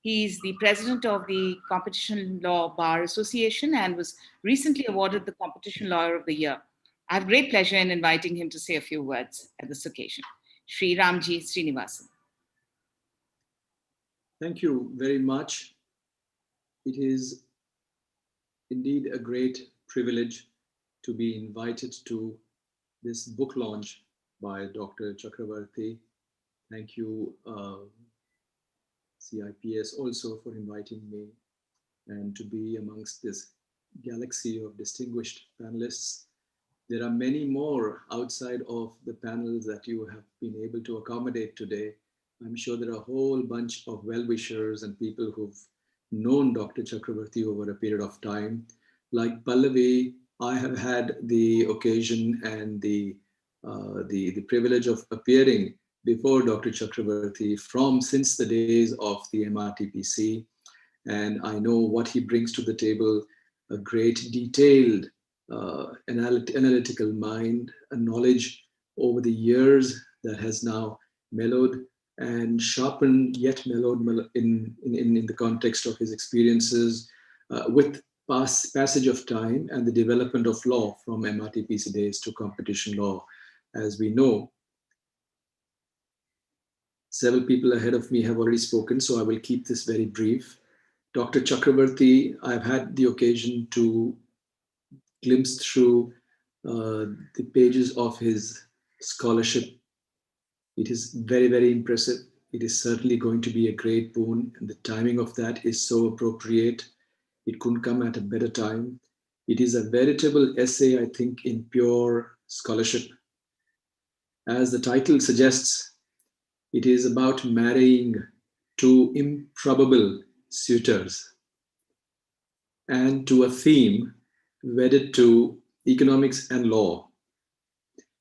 He's the president of the Competition Law Bar Association and was recently awarded the Competition Lawyer of the Year. I have great pleasure in inviting him to say a few words at this occasion. Shri Ramji Srinivasan. Thank you very much. It is indeed a great privilege to be invited to this book launch by Dr. Chakravarti. Thank you, CIPS, also for inviting me and to be amongst this galaxy of distinguished panelists. There are many more outside of the panels that you have been able to accommodate today. I'm sure there are a whole bunch of well-wishers and people who've known Dr. Chakravarti over a period of time. Like Pallavi, I have had the occasion and the privilege of appearing before Dr. Chakravarti since the days of the MRTPC. And I know what he brings to the table, a great detailed analytical mind, a knowledge over the years that has now mellowed and sharpened, yet mellowed in the context of his experiences with passage of time and the development of law from MRTPC days to competition law. As we know, several people ahead of me have already spoken, so I will keep this very brief. Dr. Chakravarti, I've had the occasion to glimpse through the pages of his scholarship. It is very, very impressive. It is certainly going to be a great boon, and the timing of that is so appropriate. It couldn't come at a better time. It is a veritable essay, I think, in pure scholarship. As the title suggests, it is about marrying two improbable suitors and to a theme wedded to economics and law.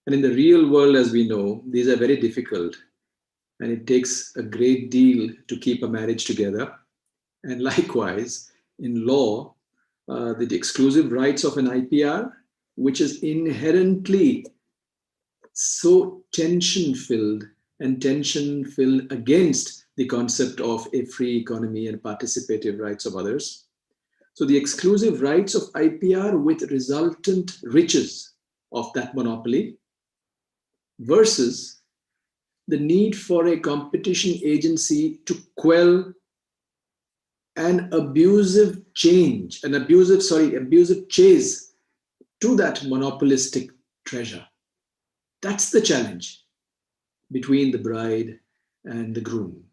And in the real world, as we know, these are very difficult, and it takes a great deal to keep a marriage together. And likewise, in law, the exclusive rights of an IPR, which is inherently so tension-filled and tension-filled against the concept of a free economy and participative rights of others. So the exclusive rights of IPR with resultant riches of that monopoly versus the need for a competition agency to quell an abusive chase to that monopolistic treasure. That's the challenge between the bride and the groom,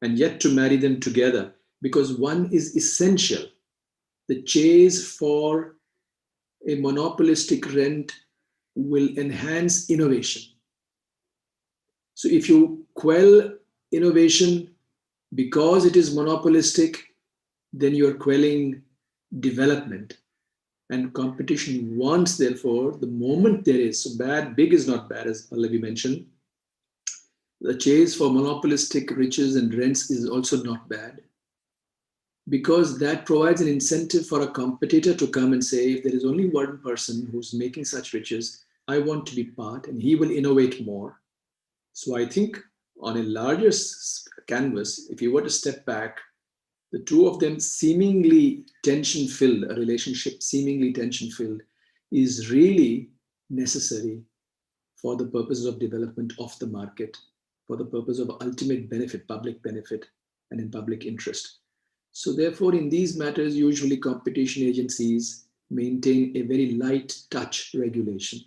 and yet to marry them together, because one is essential. The chase for a monopolistic rent will enhance innovation. So if you quell innovation because it is monopolistic, then you're quelling development. And competition wants, therefore, the moment there is, so big is not bad, as Pallavi mentioned. The chase for monopolistic riches and rents is also not bad, because that provides an incentive for a competitor to come and say, if there is only one person who's making such riches, I want to be part, and he will innovate more. So I think on a larger canvas, if you were to step back, the two of them seemingly tension-filled, a relationship seemingly tension-filled, is really necessary for the purposes of development of the market, for the purpose of ultimate benefit, public benefit, and in public interest. So therefore, in these matters, usually competition agencies maintain a very light touch regulation.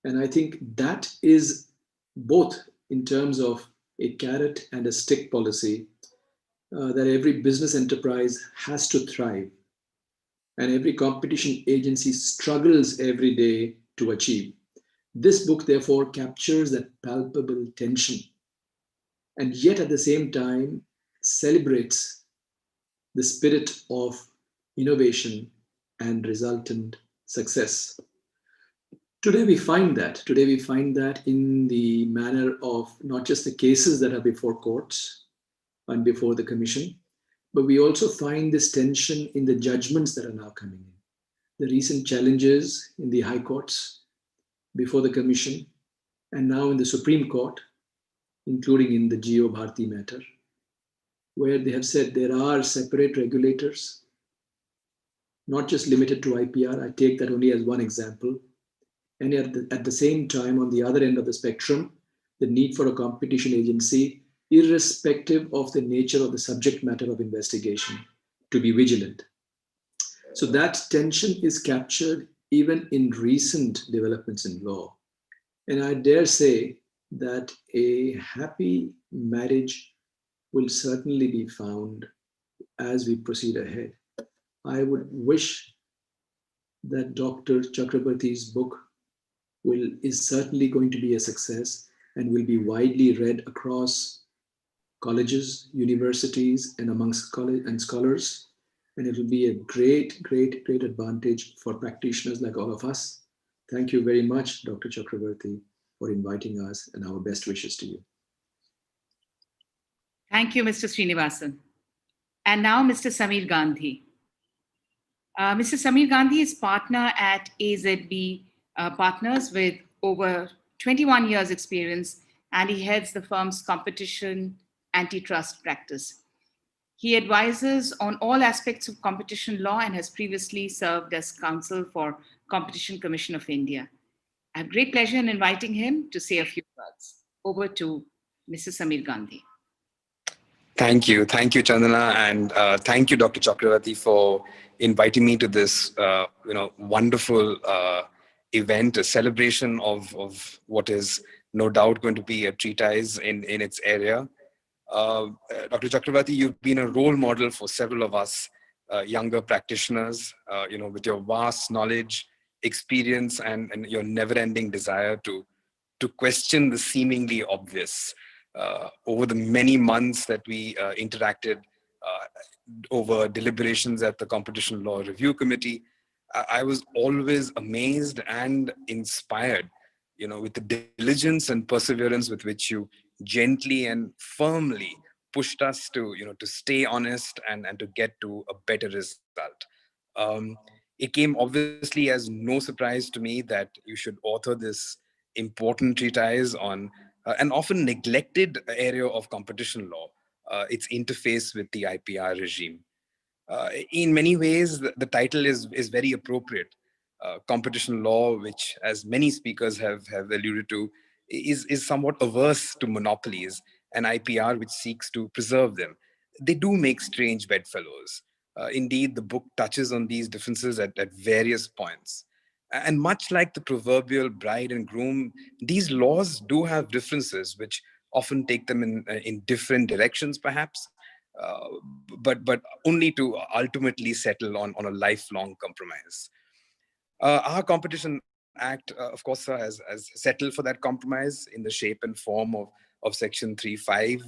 And I think that is both in terms of a carrot and a stick policy that every business enterprise has to thrive, and every competition agency struggles every day to achieve. This book, therefore, captures that palpable tension, and yet at the same time celebrates the spirit of innovation and resultant success. Today we find that in the manner of not just the cases that are before courts and before the commission, but we also find this tension in the judgments that are now coming in. The recent challenges in the high courts, before the commission, and now in the Supreme Court, including in the Jio Bharti matter, where they have said there are separate regulators, not just limited to IPR. I take that only as one example. And at the same time, on the other end of the spectrum, the need for a competition agency, irrespective of the nature of the subject matter of investigation, to be vigilant. So that tension is captured even in recent developments in law. And I dare say that a happy marriage will certainly be found as we proceed ahead. I would wish that Dr. Chakrabarty's book is certainly going to be a success and will be widely read across colleges, universities, and amongst scholars. And it will be a great, great, great advantage for practitioners like all of us. Thank you very much, Dr. Chakrabarty, for inviting us, and our best wishes to you. Thank you, Mr. Srinivasan. And now, Mr. Samir Gandhi. Mr. Samir Gandhi is partner at AZB Partners with over 21 years experience, and he heads the firm's competition antitrust practice. He advises on all aspects of competition law and has previously served as counsel for Competition Commission of India. I have great pleasure in inviting him to say a few words. Over to Mr. Samir Gandhi. Thank you, Chandana, and thank you, Dr. Chakravarty, for inviting me to this, wonderful event, a celebration of what is no doubt going to be a treatise in its area. Dr. Chakravarty, you've been a role model for several of us younger practitioners, with your vast knowledge, experience, and your never-ending desire to question the seemingly obvious. Over the many months that we interacted over deliberations at the Competition Law Review Committee, I was always amazed and inspired, with the diligence and perseverance with which you gently and firmly pushed us to stay honest and to get to a better result. It came obviously as no surprise to me that you should author this important treatise on an often neglected area of competition law, its interface with the IPR regime. In many ways, the title is very appropriate. Competition law, which, as many speakers have alluded to, is somewhat averse to monopolies, and IPR, which seeks to preserve them. they do make strange bedfellows. Indeed, the book touches on these differences at various points. And much like the proverbial bride and groom, these laws do have differences, which often take them in different directions, perhaps, uh, but only to ultimately settle on a lifelong compromise. Our Competition Act, of course, has settled for that compromise in the shape and form of Section 3(5).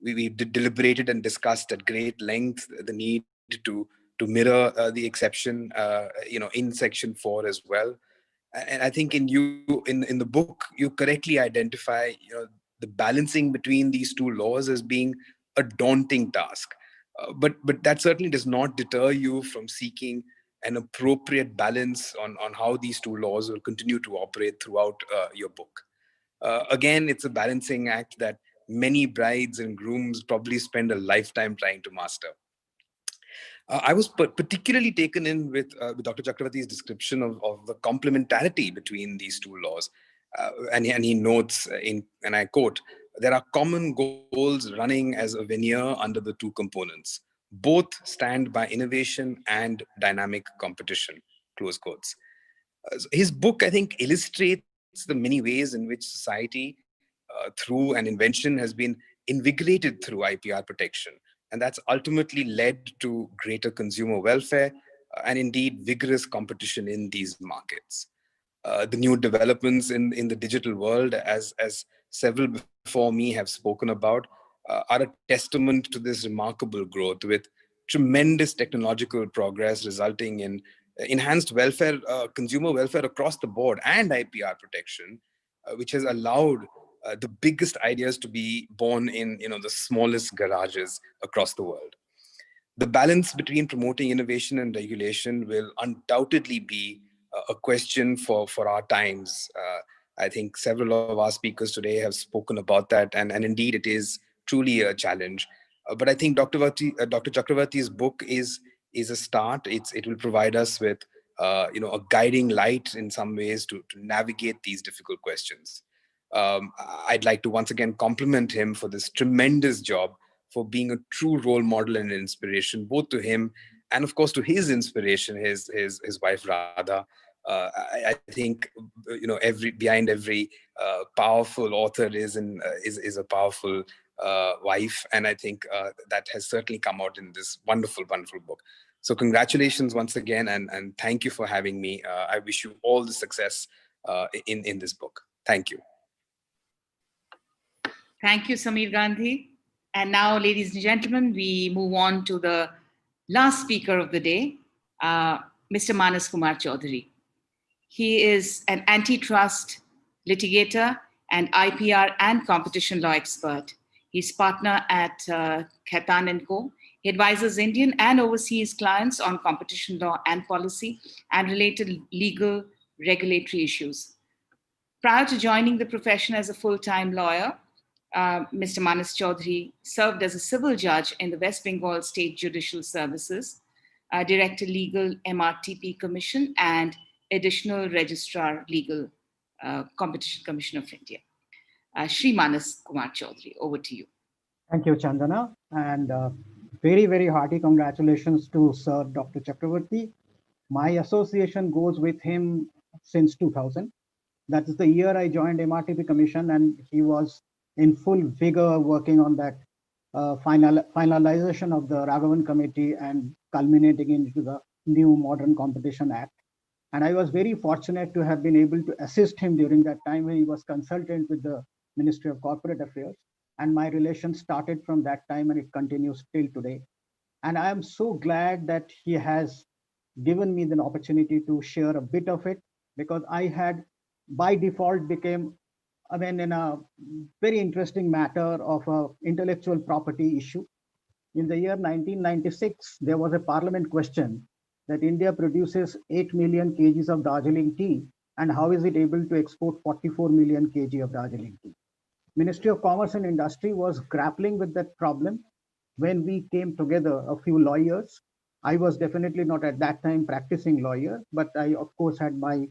We deliberated and discussed at great length the need to mirror the exception, in Section 4 as well. And I think in the book, you correctly identify, the balancing between these two laws as being a daunting task. But that certainly does not deter you from seeking an appropriate balance on how these two laws will continue to operate throughout your book. Again, it's a balancing act that many brides and grooms probably spend a lifetime trying to master. I was particularly taken in with Dr. Chakravarty's description of the complementarity between these two laws. And he notes, and I quote, "There are common goals running as a veneer under the two components. Both stand by innovation and dynamic competition," close quotes. His book, I think, illustrates the many ways in which society, through an invention, has been invigorated through IPR protection. And that's ultimately led to greater consumer welfare and indeed vigorous competition in these markets. The new developments in the digital world, as several before me have spoken about, are a testament to this remarkable growth, with tremendous technological progress resulting in enhanced welfare, consumer welfare across the board, and IPR protection, which has allowed the biggest ideas to be born in the smallest garages across the world. The balance between promoting innovation and regulation will undoubtedly be a question for our times. I think several of our speakers today have spoken about that, and indeed it is truly a challenge. But I think Dr. Chakravarty's book is a start. It will provide us with a guiding light in some ways to navigate these difficult questions. I'd like to once again compliment him for this tremendous job, for being a true role model and inspiration, both to him and, of course, to his inspiration, his wife Radha. I think behind every powerful author is a powerful wife, and I think that has certainly come out in this wonderful book. So congratulations once again, and thank you for having me. I wish you all the success in this book. Thank you. Thank you, Samir Gandhi. And now, ladies and gentlemen, we move on to the last speaker of the day, Mr. Manas Kumar Chaudhary. He is an antitrust litigator and IPR and competition law expert. He's partner at Khaitan & Co. He advises Indian and overseas clients on competition law and policy and related legal regulatory issues. Prior to joining the profession as a full-time lawyer, Mr. Manas Chaudhary served as a civil judge in the West Bengal State Judicial Services, Director Legal MRTP Commission, and Additional Registrar Legal Competition Commission of India. Shri Manas Kumar Chaudhary, over to you. Thank you, Chandana, and very, very hearty congratulations to Sir Dr. Chakravarty. My association goes with him since 2000. That is the year I joined MRTP Commission, and he was in full vigor working on that finalization of the Raghavan Committee and culminating into the new Modern Competition Act. And I was very fortunate to have been able to assist him during that time when he was consultant with the Ministry of Corporate Affairs. And my relation started from that time and it continues till today. And I am so glad that he has given me the opportunity to share a bit of it, because I had by default became, in a very interesting matter of intellectual property issue. In the year 1996, there was a parliament question that India produces 8 million kgs of Darjeeling tea, and how is it able to export 44 million kg of Darjeeling tea? Ministry of Commerce and Industry was grappling with that problem when we came together, a few lawyers. I was definitely not at that time practicing lawyer, but I, of course, had my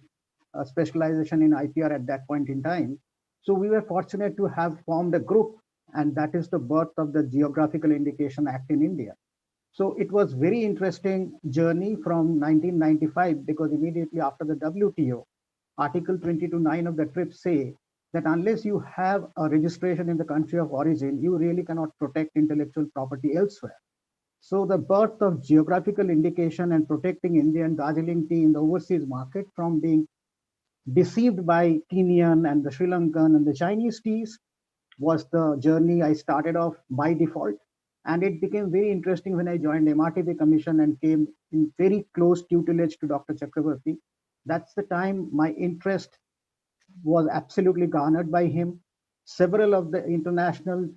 specialization in IPR at that point in time. So we were fortunate to have formed a group and that is the birth of the Geographical Indication Act in India. So it was very interesting journey from 1995, because immediately after the WTO, Article 22(9) of the TRIPS say that unless you have a registration in the country of origin, you really cannot protect intellectual property elsewhere. So the birth of geographical indication and protecting Indian Darjeeling tea in the overseas market from being deceived by Kenyan and the Sri Lankan and the Chinese teas was the journey I started off by default. And it became very interesting when I joined MRTP Commission and came in very close tutelage to Dr. Chakravarti. That's the time my interest was absolutely garnered by him. Several of the international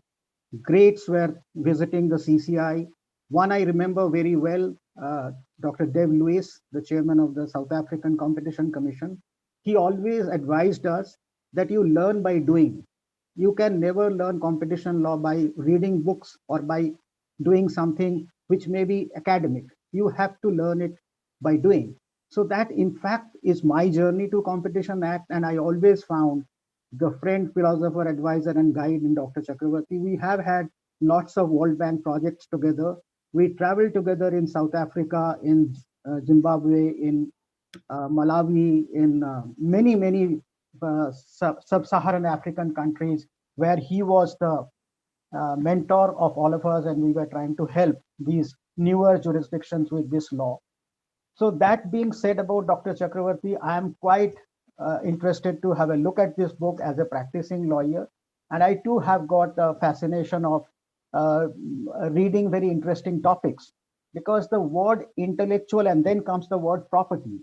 greats were visiting the CCI. One I remember very well, Dr. Dev Lewis, the chairman of the South African Competition Commission. He always advised us that you learn by doing. You can never learn competition law by reading books or by doing something which may be academic. You have to learn it by doing. So that in fact is my journey to Competition Act, and I always found the friend, philosopher, advisor, and guide in Dr. Chakravarti. We have had lots of World Bank projects together. We traveled together in South Africa, in Zimbabwe, in Malawi, in many sub-Saharan African countries, where he was the mentor of all of us, and we were trying to help these newer jurisdictions with this law. So that being said about Dr. Chakravarti, I am quite interested to have a look at this book as a practicing lawyer. And I too have got a fascination of reading very interesting topics, because the word intellectual and then comes the word property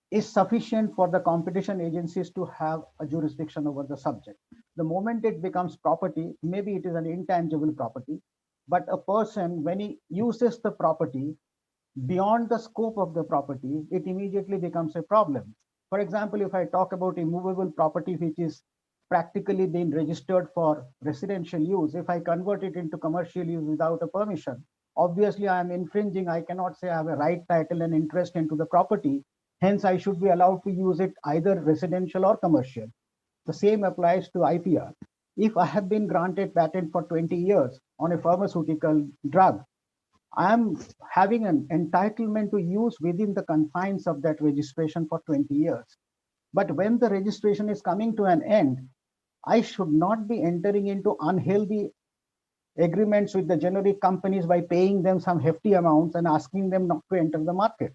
is sufficient for the competition agencies to have a jurisdiction over the subject. The moment it becomes property, maybe it is an intangible property, but a person, when he uses the property beyond the scope of the property, it immediately becomes a problem. For example, if I talk about immovable property, which is practically being registered for residential use, if I convert it into commercial use without a permission, obviously I am infringing. I cannot say I have a right, title, and interest into the property. Hence, I should be allowed to use it either residential or commercial. The same applies to IPR. If I have been granted patent for 20 years on a pharmaceutical drug, I am having an entitlement to use within the confines of that registration for 20 years. But when the registration is coming to an end, I should not be entering into unhealthy agreements with the generic companies by paying them some hefty amounts and asking them not to enter the market.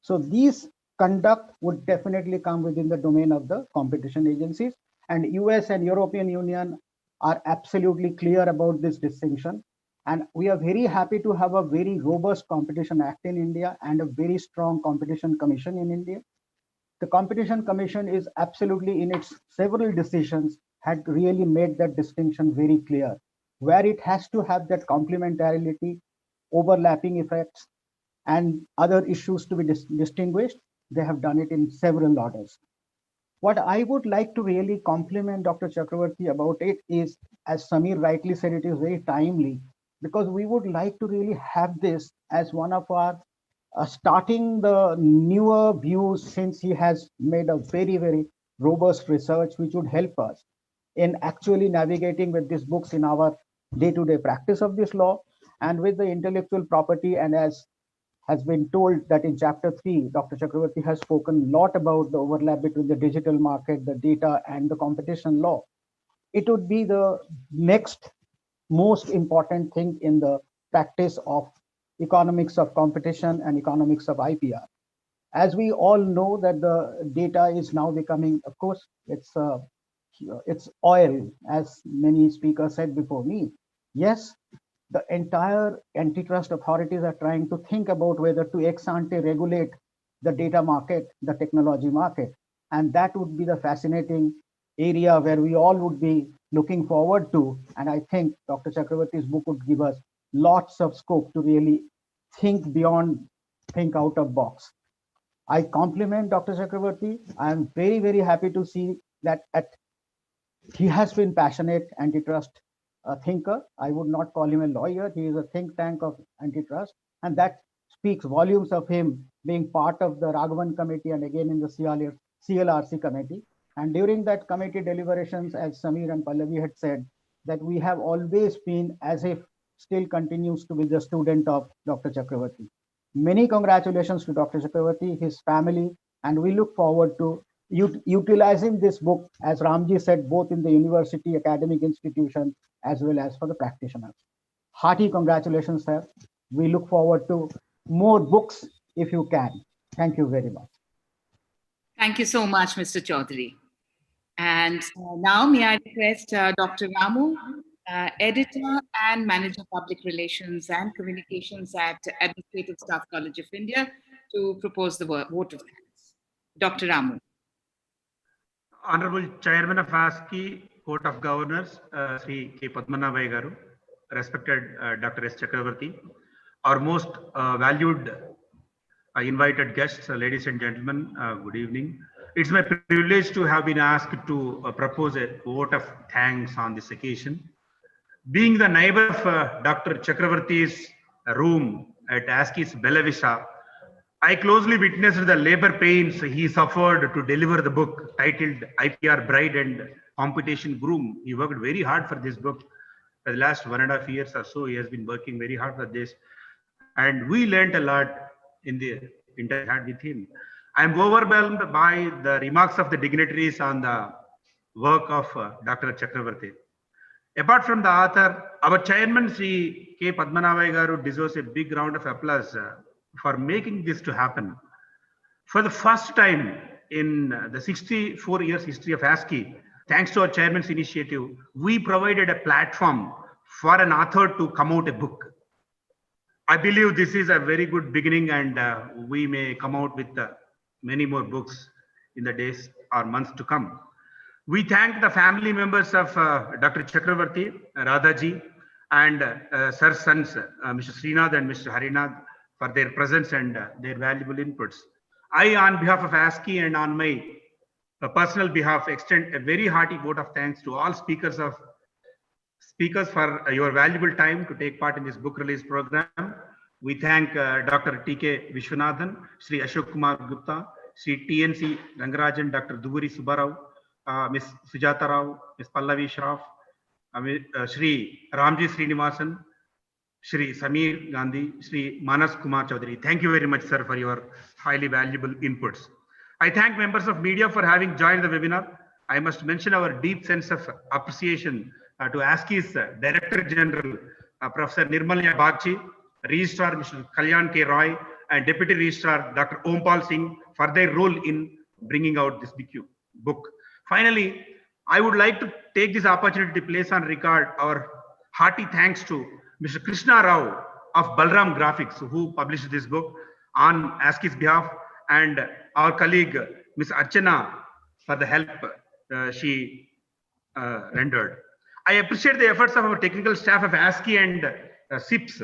So these conduct would definitely come within the domain of the competition agencies, and US and European Union are absolutely clear about this distinction. And we are very happy to have a very robust Competition Act in India and a very strong Competition Commission in India. The Competition Commission is absolutely, in its several decisions, had really made that distinction very clear, where it has to have that complementarity, overlapping effects, and other issues to be distinguished. They have done it in several orders. What I would like to really compliment Dr. Chakravarti about it is, as Samir rightly said, it is very timely, because we would like to really have this as one of our starting the newer views, since he has made a very robust research which would help us in actually navigating with these books in our day-to-day practice of this law and with the intellectual property. And as has been told that in chapter 3, Dr. Chakravarti has spoken a lot about the overlap between the digital market, the data, and the competition law. It would be the next most important thing in the practice of economics of competition and economics of IPR. As we all know that the data is now becoming, of course, it's oil, as many speakers said before me. Yes, the entire antitrust authorities are trying to think about whether to ex ante regulate the data market, the technology market. And that would be the fascinating area where we all would be looking forward to. And I think Dr. Chakravarti's book would give us lots of scope to really think beyond, think out of box. I compliment Dr. Chakravarti. I am very happy to see that he has been passionate antitrust thinker. I would not call him a lawyer. He is a think tank of antitrust, and that speaks volumes of him being part of the Raghavan committee and again in the CLRC committee. And during that committee deliberations, as Samir and Pallavi had said, that we have always been, as if still continues to be, the student of Dr. Chakravarti. Many congratulations to Dr. Chakravarti, his family, and we look forward to utilizing this book, as Ramji said, both in the university, academic institution, as well as for the practitioners. Hearty congratulations, sir. We look forward to more books if you can. Thank you very much. Thank you so much, Mr. Chaudhary. And now may I request Dr. Ramu, Editor and Manager Public Relations and Communications at Administrative Staff College of India, to propose the vote of thanks. Dr. Ramu. Honorable Chairman of ASCI, Court of Governors, Sri K. Padmanabhai Garu, respected Dr. S. Chakravarti, our most valued invited guests, ladies and gentlemen, good evening. It's my privilege to have been asked to propose a vote of thanks on this occasion. Being the neighbor of Dr. Chakravarti's room at ASCI's Bella Vista, I closely witnessed the labor pains he suffered to deliver the book titled IPR Bride and Competition Groom. He worked very hard for this book. For the last 1.5 years or so, he has been working very hard for this. And we learned a lot in the interview I had with him. I am overwhelmed by the remarks of the dignitaries on the work of Dr. Chakravarti. Apart from the author, our chairman, Sri K. Padmanabhai Garu, deserves a big round of applause for making this to happen. For the first time in the 64 years history of ASCI, thanks to our chairman's initiative, we provided a platform for an author to come out a book. I believe this is a very good beginning, and we may come out with many more books in the days or months to come. We thank the family members of Dr. Chakravarti, Radhaji, and Sir sons, Mr. Srinath and Mr. Harinath, for their presence and their valuable inputs. I, on behalf of ASCI and on my personal behalf, extend a very hearty vote of thanks to all speakers for your valuable time to take part in this book release program. We thank Dr. T.K. Vishwanathan, Sri Ashok Kumar Gupta, Sri T.N.C. Rangarajan, Dr. Duburi Subbarao, Ms. Sujata Rao, Ms. Pallavi Shroff, Sri Ramji Srinivasan, Sri Samir Gandhi, Sri Manas Kumar Chaudhary. Thank you very much, sir, for your highly valuable inputs. I thank members of media for having joined the webinar. I must mention our deep sense of appreciation to ASCI's Director General, Professor Nirmalya Bagchi, Registrar Mr. Kalyan K. Roy, and Deputy Registrar Dr. Ompal Singh for their role in bringing out this book. Finally, I would like to take this opportunity to place on record our hearty thanks to Mr. Krishna Rao of Balram Graphics, who published this book on ASCI's behalf, and our colleague Ms. Archana for the help she rendered. I appreciate the efforts of our technical staff of ASCI and SIPS,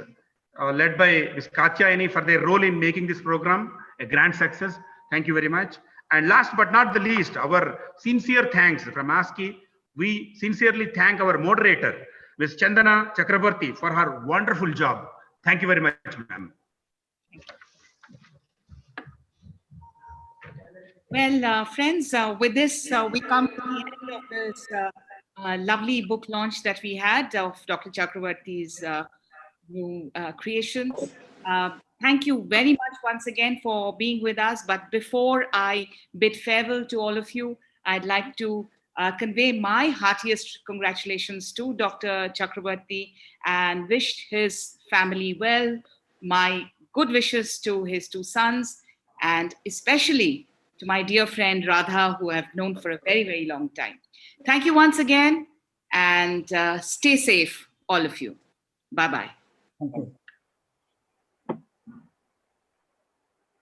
led by Ms. Katyayani, for their role in making this program a grand success. Thank you very much. And last but not the least, our sincere thanks from ASCI. We sincerely thank our moderator, Ms. Chandana Chakravarti, for her wonderful job. Thank you very much, ma'am. Well, friends, with this, we come to the end of this lovely book launch that we had of Dr. Chakravarti's new creation. Thank you very much once again for being with us. But before I bid farewell to all of you, I'd like to convey my heartiest congratulations to Dr. Chakravarti and wish his family well, my good wishes to his two sons, and especially to my dear friend Radha, who I've known for a very, very long time. Thank you once again, and stay safe, all of you. Bye-bye. Thank you.